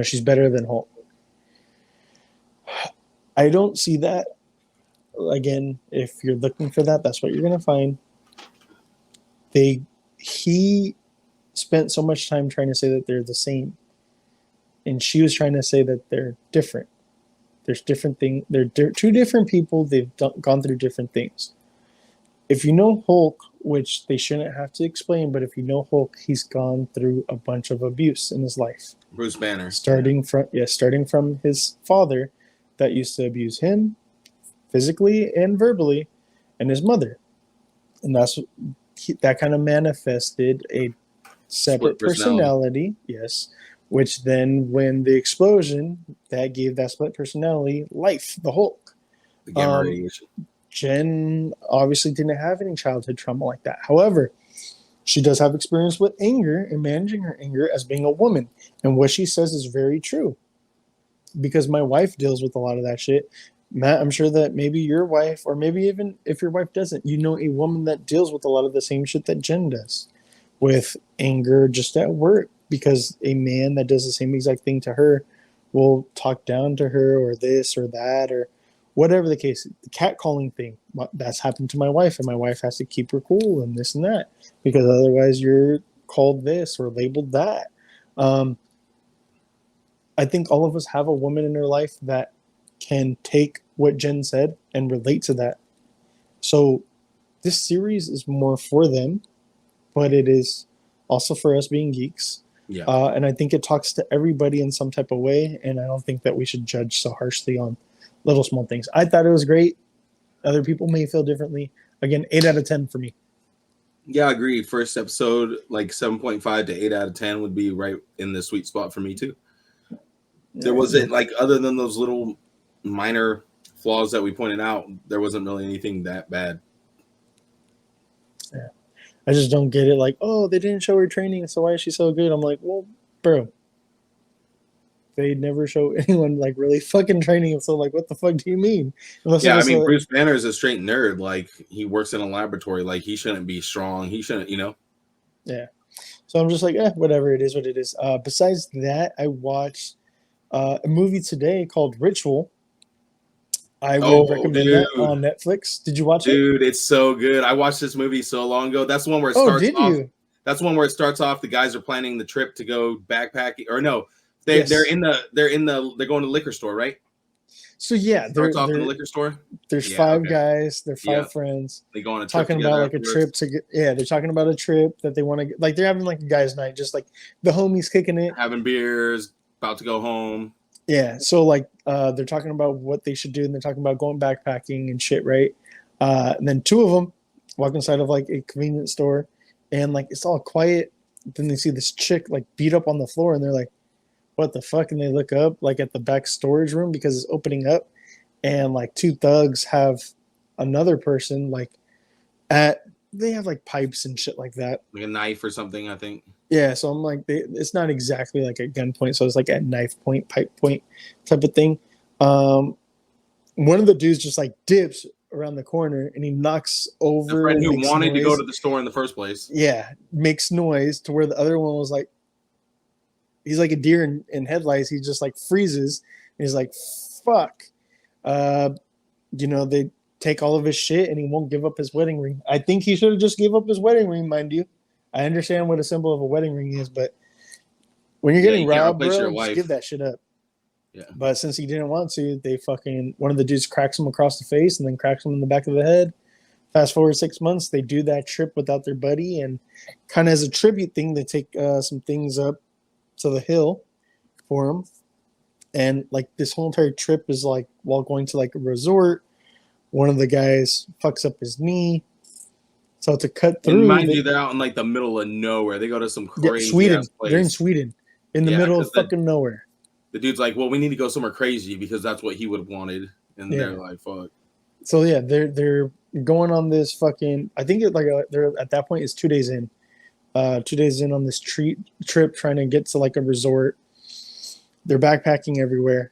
she's better than Hulk." I don't see that. Again, if you're looking for that, that's what you're gonna find. He spent so much time trying to say that they're the same, and she was trying to say that they're different. There's different things. They're two different people. They've gone through different things. If you know Hulk, which they shouldn't have to explain, but if you know Hulk, he's gone through a bunch of abuse in his life. Bruce Banner. Starting from his father that used to abuse him physically and verbally, and his mother. And that kind of manifested a separate personality, yes, which then when the explosion, that gave that split personality life, the Hulk. The gamma radiation. Jen obviously didn't have any childhood trauma like that. However, she does have experience with anger and managing her anger as being a woman. And what she says is very true. Because my wife deals with a lot of that shit. Matt, I'm sure that maybe your wife, or maybe even if your wife doesn't, a woman that deals with a lot of the same shit that Jen does. With anger just at work. Because a man that does the same exact thing to her will talk down to her or this or that or whatever the case. The catcalling thing, that's happened to my wife, and my wife has to keep her cool and this and that, because otherwise you're called this or labeled that. I think all of us have a woman in our life that can take what Jen said and relate to that. So this series is more for them, but it is also for us being geeks. Yeah. And I think it talks to everybody in some type of way, and I don't think that we should judge so harshly on little small things. I thought it was great. Other people may feel differently. Again, 8 out of 10 for me. Yeah, I agree. First episode, like 7.5 to 8 out of 10 would be right in the sweet spot for me too. There wasn't, like, other than those little minor flaws that we pointed out, there wasn't really anything that bad. Yeah. I just don't get it. Like, oh, they didn't show her training, so why is she so good? I'm like, well, bro, they never show anyone like really fucking training. So like, what the fuck do you mean? Yeah, I mean, Bruce Banner is a straight nerd. Like, he works in a laboratory. Like, he shouldn't be strong. He shouldn't, Yeah. So I'm just like, whatever. It is what it is. Besides that, I watched a movie today called Ritual. I would recommend that on Netflix. Did you watch it? Dude, it's so good. I watched this movie so long ago. That's the one where it starts off. You? That's one where it starts off. The guys are planning the trip to go backpacking. Or no, They're going to the liquor store, right? So yeah, Starts off in the liquor store. There's five guys. They're five friends. They go on a trip talking about like a trip to get. Yeah, they're talking about a trip that they want to get. Like they're having like a guys' night, just like the homies kicking it, having beers, about to go home. Yeah, so like they're talking about what they should do, and they're talking about going backpacking and shit, right? And then two of them walk inside of like a convenience store, and like it's all quiet. Then they see this chick like beat up on the floor, and they're like, "What the fuck?" And they look up like at the back storage room because it's opening up, and like two thugs have another person like they have like pipes and shit like that, like a knife or something, I think. Yeah, so I'm like, it's not exactly like at gunpoint, so it's like at knife point, pipe point type of thing. One of the dudes just like dips around the corner and he knocks over the friend who wanted noise. To go to the store in the first place. Yeah, makes noise to where the other one was like, he's like a deer in headlights. He just like freezes and he's like, fuck. They take all of his shit and he won't give up his wedding ring. I think he should have just gave up his wedding ring, mind you. I understand what a symbol of a wedding ring is, but when you're getting robbed, bro, just give that shit up. Yeah. But since he didn't want to, one of the dudes cracks him across the face and then cracks him in the back of the head. Fast forward 6 months, they do that trip without their buddy, and kind of as a tribute thing, they take some things up to the hill for him. And like this whole entire trip is like while going to like a resort, one of the guys fucks up his knee. So to cut through, and mind you, they're out in like the middle of nowhere. They go to some crazy Sweden. place. They're in Sweden, in the middle of fucking nowhere. The dude's like, "Well, we need to go somewhere crazy because that's what he would have wanted," and they're like, "Fuck." So yeah, they're going on this fucking. I think they're at that point it's 2 days in, 2 days in on this trip trying to get to like a resort. They're backpacking everywhere.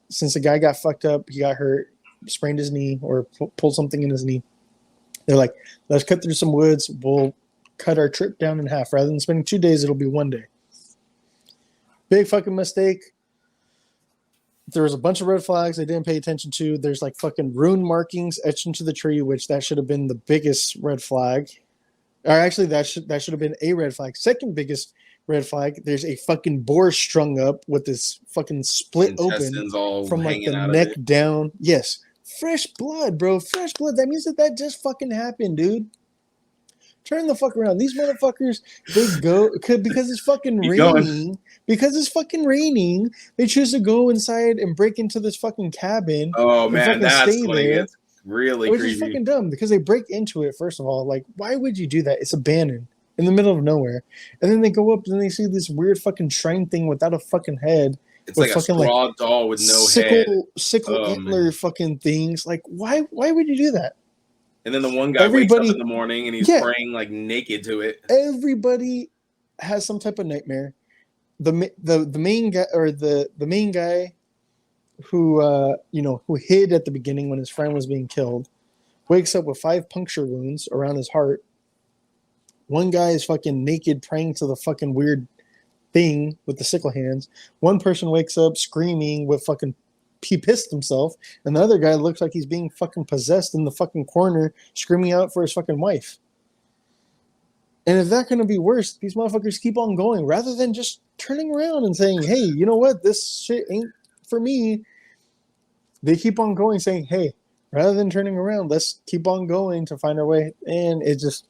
Since the guy got fucked up, he got hurt, sprained his knee or pulled something in his knee. They're like, let's cut through some woods. We'll cut our trip down in half. Rather than spending 2 days, it'll be 1 day. Big fucking mistake. There was a bunch of red flags they didn't pay attention to. There's like fucking rune markings etched into the tree, which that should have been the biggest red flag. Or actually, that should have been a red flag. Second biggest red flag, there's a fucking boar strung up with this fucking split open from like the neck down. Yes. Fresh blood, bro. Fresh blood. That means that just fucking happened, dude. Turn the fuck around. These motherfuckers, they go because it's fucking raining. Going. Because it's fucking raining, they choose to go inside and break into this fucking cabin. Oh man, that's when it gets really creepy. Which is fucking dumb because they break into it. First of all, like, why would you do that? It's abandoned in the middle of nowhere, and then they go up and they see this weird fucking shrine thing without a fucking head. It's like a straw doll with no head. Sickle antler fucking things. Like, why would you do that? And then the one guy wakes up in the morning and he's praying like naked to it. Everybody has some type of nightmare. The main guy or the main guy who who hid at the beginning when his friend was being killed wakes up with 5 puncture wounds around his heart. One guy is fucking naked praying to the fucking weird thing with the sickle hands. One person wakes up screaming with fucking he pissed himself, and the other guy looks like he's being fucking possessed in the fucking corner screaming out for his fucking wife. And if that couldn't be worse, these motherfuckers keep on going rather than just turning around and saying, hey, you know what, this shit ain't for me. They keep on going saying, hey, rather than turning around, let's keep on going to find our way. And it just,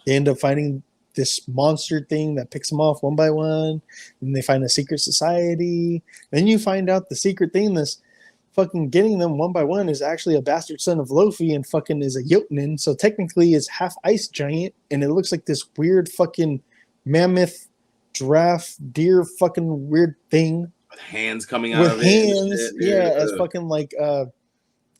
they end up finding this monster thing that picks them off one by one. And they find a secret society. Then you find out the secret thing that's fucking getting them one by one is actually a bastard son of Lofi and fucking is a Jotun. So technically it's half ice giant. And it looks like this weird fucking mammoth giraffe deer fucking weird thing. With hands coming out of it. Hands, yeah, as fucking like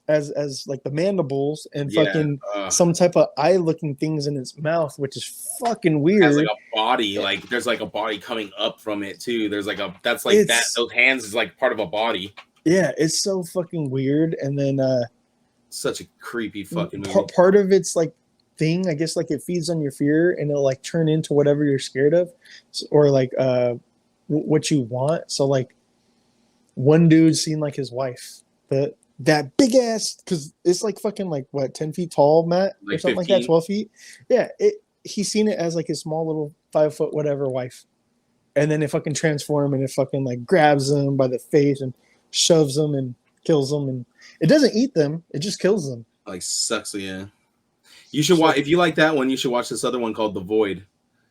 as like the mandibles and fucking some type of eye looking things in its mouth, which is fucking weird. It has like a body, like there's like a body coming up from it too. There's like a those hands is like part of a body. Yeah, it's so fucking weird. And then such a creepy fucking movie. Part of its like thing, I guess, like it feeds on your fear and it'll like turn into whatever you're scared of, or like what you want. So like one dude seen like his wife, that big ass, because it's like fucking like what 10 feet tall, Matt, like or something 15. Like that, 12 feet. Yeah, he's seen it as like his small little 5 foot whatever wife. and then it fucking transforms and it fucking like grabs them by the face and shoves them and kills them, and it doesn't eat them, it just kills them. Like sucks, yeah. You should watch if you like that one. You should watch this other one called The Void.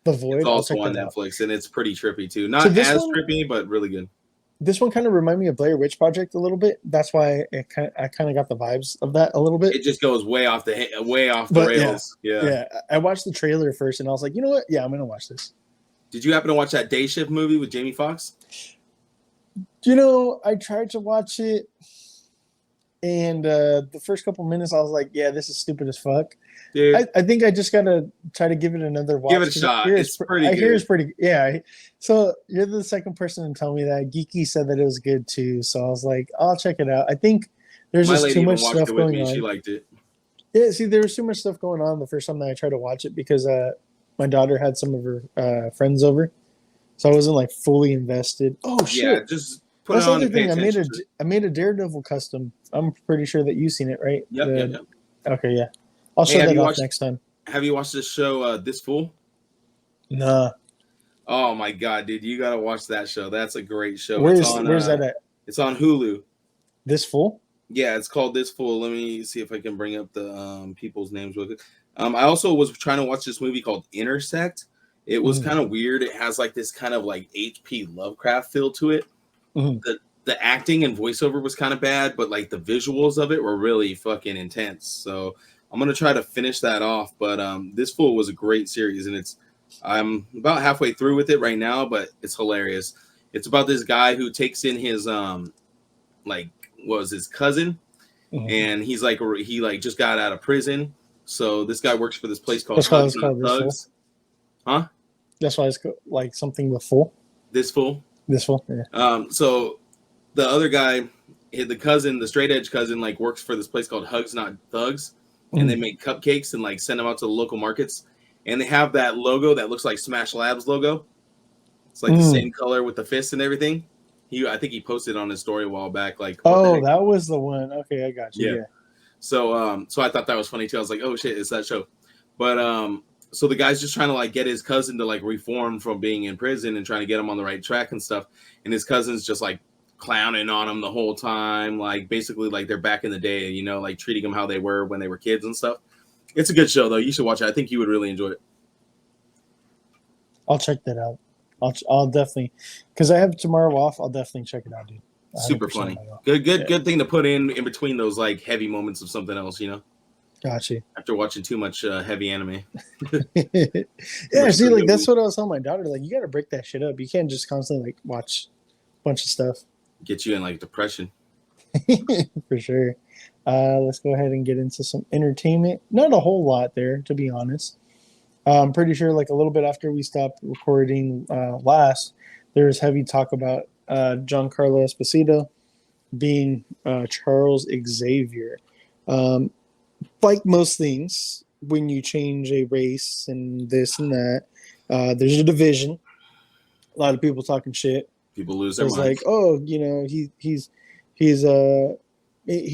The Void. It's also on Netflix, and it's pretty trippy too. Not So as trippy, but really good. This one kind of reminded me of Blair Witch Project a little bit. That's why I kind of got the vibes of that a little bit. It just goes way off the rails. Yeah. I watched the trailer first, and I was like, you know what? Yeah, I'm gonna watch this. Did you happen to watch that Day Shift movie with Jamie Foxx? You know, I tried to watch it, and the first couple minutes, I was like, yeah, this is stupid as fuck. Dude, I think I just gotta try to give it another watch. Give it a shot. It's pretty good. I hear it's pretty. Yeah. So you're the second person to tell me that. Geeky said that it was good too. So I was like, I'll check it out. I think there's just too much stuff going on. She liked it. Yeah. See, there was too much stuff going on the first time that I tried to watch it because my daughter had some of her friends over, so I wasn't like fully invested. Oh shit! Yeah, just put that's it on. The other thing. I made a Daredevil custom. I'm pretty sure that you've seen it, right? Yep. Okay, yeah. I'll show that off next time. Have you watched this show, This Fool? Nah. Oh my god, dude, you gotta watch that show. That's a great show. Where's that at? It's on Hulu. This Fool? Yeah, it's called This Fool. Let me see if I can bring up the people's names real quick. I also was trying to watch this movie called Intersect. It was kind of weird. It has like this kind of like H.P. Lovecraft feel to it. The acting and voiceover was kind of bad, but like the visuals of it were really fucking intense. So I'm gonna try to finish that off. But This Fool was a great series, and I'm about halfway through with it right now, but it's hilarious. It's about this guy who takes in his his cousin, and he's like he just got out of prison. So this guy works for this place called Thugs. Huh? That's why it's like something with Fool. This Fool. This Fool. Yeah. So the other guy, the cousin, the straight edge cousin, like works for this place called Hugs Not Thugs, and they make cupcakes and like send them out to the local markets. And they have that logo that looks like Smash Labs logo. It's like the same color with the fist and everything. I think he posted on his story a while back. Like, that was the one. Okay, I got you. Yeah. So I thought that was funny too. I was like, oh shit, it's that show. But so the guy's just trying to like get his cousin to like reform from being in prison and trying to get him on the right track and stuff. And his cousin's just like clowning on him the whole time, like basically like they're back in the day, you know, like treating them how they were when they were kids and stuff. It's a good show though. You should watch it. I think you would really enjoy it. I'll check that out. I'll definitely, because I have tomorrow off. I'll definitely check it out, dude. Super funny. Good thing to put in between those like heavy moments of something else, you know. Gotcha. After watching too much heavy anime. Yeah, see, like that's what I was telling my daughter. Like, you got to break that shit up. You can't just constantly like watch a bunch of stuff. Get you in like depression. For sure. Let's go ahead and get into some entertainment. Not a whole lot there, to be honest. I'm pretty sure like a little bit after we stopped recording last, there was heavy talk about Giancarlo Esposito being Charles Xavier. Like most things, when you change a race and this and that, there's a division. A lot of people talking shit. People lose their minds. Like, oh, you know, he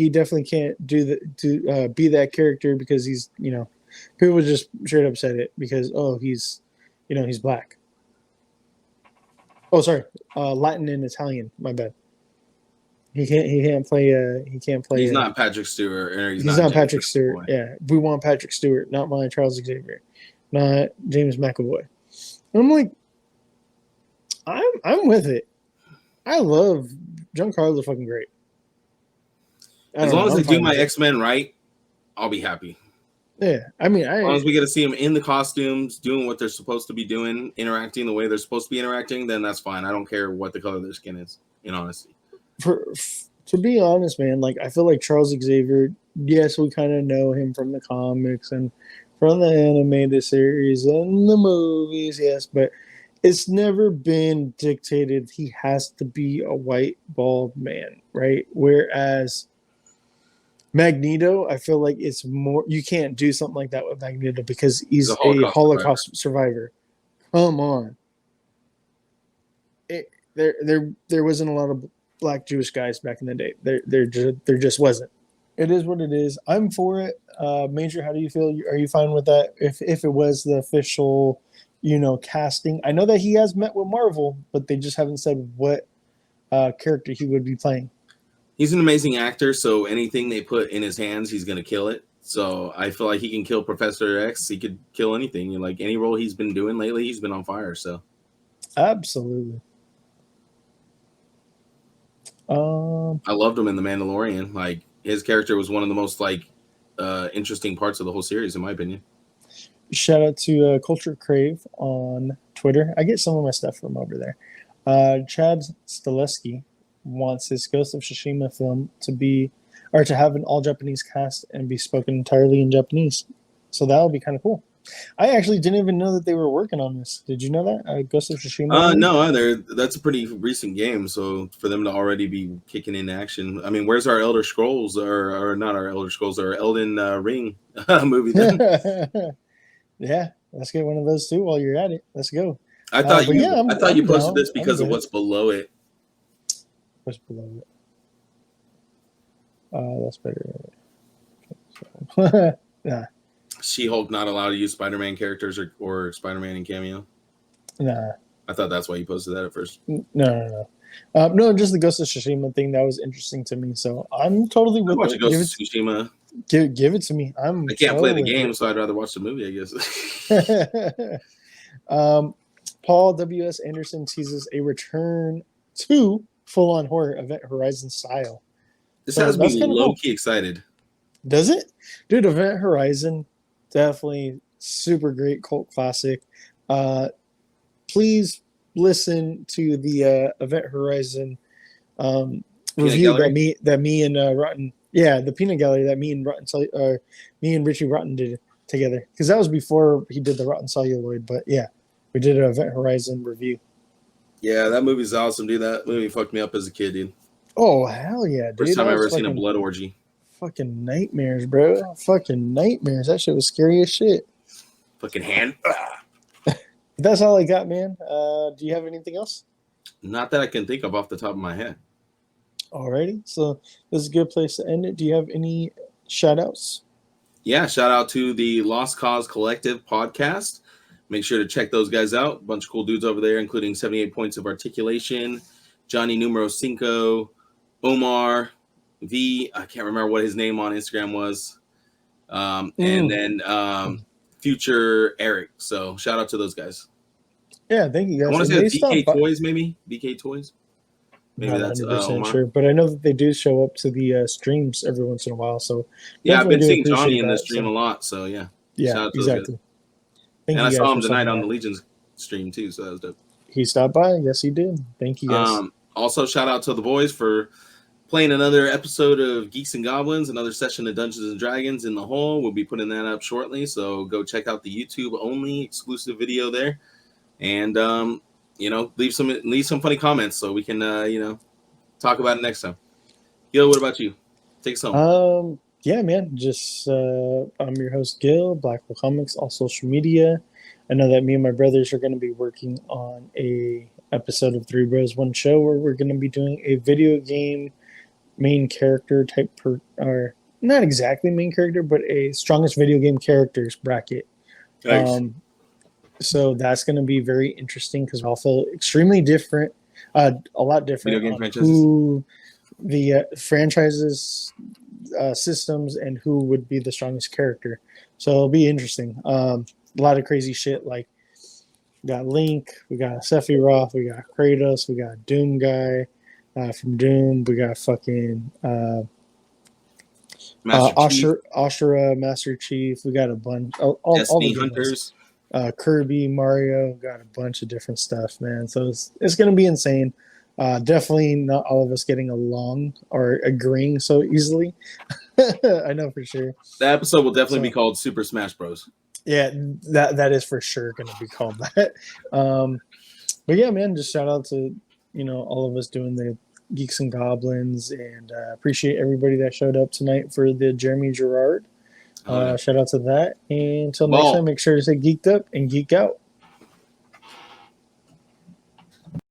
definitely can't be that character because he's, you know, people just straight up said it because he's black. Oh, sorry, Latin and Italian. My bad. He can't play. He's not Patrick Stewart. Or he's not Patrick Stewart. McAvoy. Yeah, we want Patrick Stewart, not my Charles Xavier, not James McAvoy. And I'm like, I'm with it. I love Giancarlo's fucking great. As long as they do my X-Men right, I'll be happy. Yeah, I mean, as long as we get to see them in the costumes, doing what they're supposed to be doing, interacting the way they're supposed to be interacting, then that's fine. I don't care what the color of their skin is, in honesty. To be honest, man, like I feel like Charles Xavier, yes, we kind of know him from the comics and from the animated series and the movies, yes, but it's never been dictated he has to be a white, bald man, right? Whereas Magneto, I feel like it's more, you can't do something like that with Magneto because he's a Holocaust survivor. Come on. There wasn't a lot of black Jewish guys back in the day. There just wasn't. It is what it is. I'm for it. Major, how do you feel? Are you fine with that? If it was the official, casting. I know that he has met with Marvel, but they just haven't said what character he would be playing. He's an amazing actor, so anything they put in his hands, he's gonna kill it. So I feel like he can kill Professor X. He could kill anything. Like any role he's been doing lately, he's been on fire. So absolutely. I loved him in The Mandalorian. Like his character was one of the most interesting parts of the whole series, in my opinion. Shout out to Culture Crave on Twitter. I get some of my stuff from over there. Chad Stileski wants his Ghost of Tsushima film to have an all Japanese cast and be spoken entirely in Japanese. So that would be kind of cool. I actually didn't even know that they were working on this. Did you know that? Ghost of Tsushima? No, either. That's a pretty recent game. So for them to already be kicking into action, I mean, where's our Elder Scrolls or not our Elder Scrolls, our Elden Ring movie then? Yeah, let's get one of those too while you're at it. Let's go. I thought you posted this because of what's below it. What's below it? That's better. Nah. She-Hulk not allowed to use Spider-Man characters or Spider-Man in cameo. Nah. I thought that's why you posted that at first. No. No, just the Ghost of Tsushima thing that was interesting to me. So I'm totally with it. Ghost of Tsushima. Give it to me. I can't play the game, so I'd rather watch the movie, I guess. Paul W.S. Anderson teases a return to full-on horror Event Horizon style. This has me low-key excited. Does it? Dude, Event Horizon, definitely super great cult classic. Please listen to the Event Horizon review that me and Rotten... Yeah, the Peanut Gallery that me and Richie Rotten did together. Because that was before he did the Rotten Celluloid. But yeah, we did an Event Horizon review. Yeah, that movie's awesome, dude. That movie fucked me up as a kid, dude. Oh, hell yeah, dude. First time I ever seen a blood orgy. Fucking nightmares, bro. Fucking nightmares. That shit was scary as shit. Fucking hand. That's all I got, man. Do you have anything else? Not that I can think of off the top of my head. Alrighty, so this is a good place to end it. Do you have any shout outs? Yeah, shout out to the Lost Cause Collective podcast. Make sure to check those guys out. A bunch of cool dudes over there, including 78 Points of Articulation, Johnny Numero Cinco, Omar V. I can't remember what his name on Instagram was. And then Future Eric. So shout out to those guys. Yeah, thank you guys. I want to say BK Toys, maybe? BK Toys? Maybe not that's 100% sure, but I know that they do show up to the streams every once in a while. So yeah, I've been seeing Johnny in the stream a lot. So yeah, yeah, exactly. And I saw him tonight on the Legions stream too, so that was dope. He stopped by. Yes, he did. Thank you guys. Also, shout out to the boys for playing another episode of Geeks and Goblins, another session of Dungeons and Dragons in the hole. We'll be putting that up shortly, so go check out the YouTube only exclusive video there, and leave some funny comments so we can talk about it next time. Gil, what about you? Take us home. Yeah, man. Just I'm your host Gil, Blackwell Comics, all social media. I know that me and my brothers are going to be working on a episode of Three Bros One Show where we're going to be doing a video game main character type or not exactly main character, but a strongest video game characters bracket. Nice. So that's going to be very interesting because we all feel extremely different, a lot different video game franchises. Who the franchises, systems, and who would be the strongest character. So it'll be interesting. A lot of crazy shit like we got Link, we got Sephiroth, we got Kratos, we got Doom guy from Doom, we got fucking Ashura, Master Chief. We got a bunch. All the Hunters. Kirby, Mario, got a bunch of different stuff, man. So it's going to be insane. Definitely not all of us getting along or agreeing so easily. I know for sure. The episode will definitely be called Super Smash Bros. Yeah, that is for sure going to be called that. But yeah, man, just shout out to all of us doing the Geeks and Goblins, and appreciate everybody that showed up tonight for the Jeremy Girard. Shout out to that. And until next time, make sure to stay geeked up and geek out.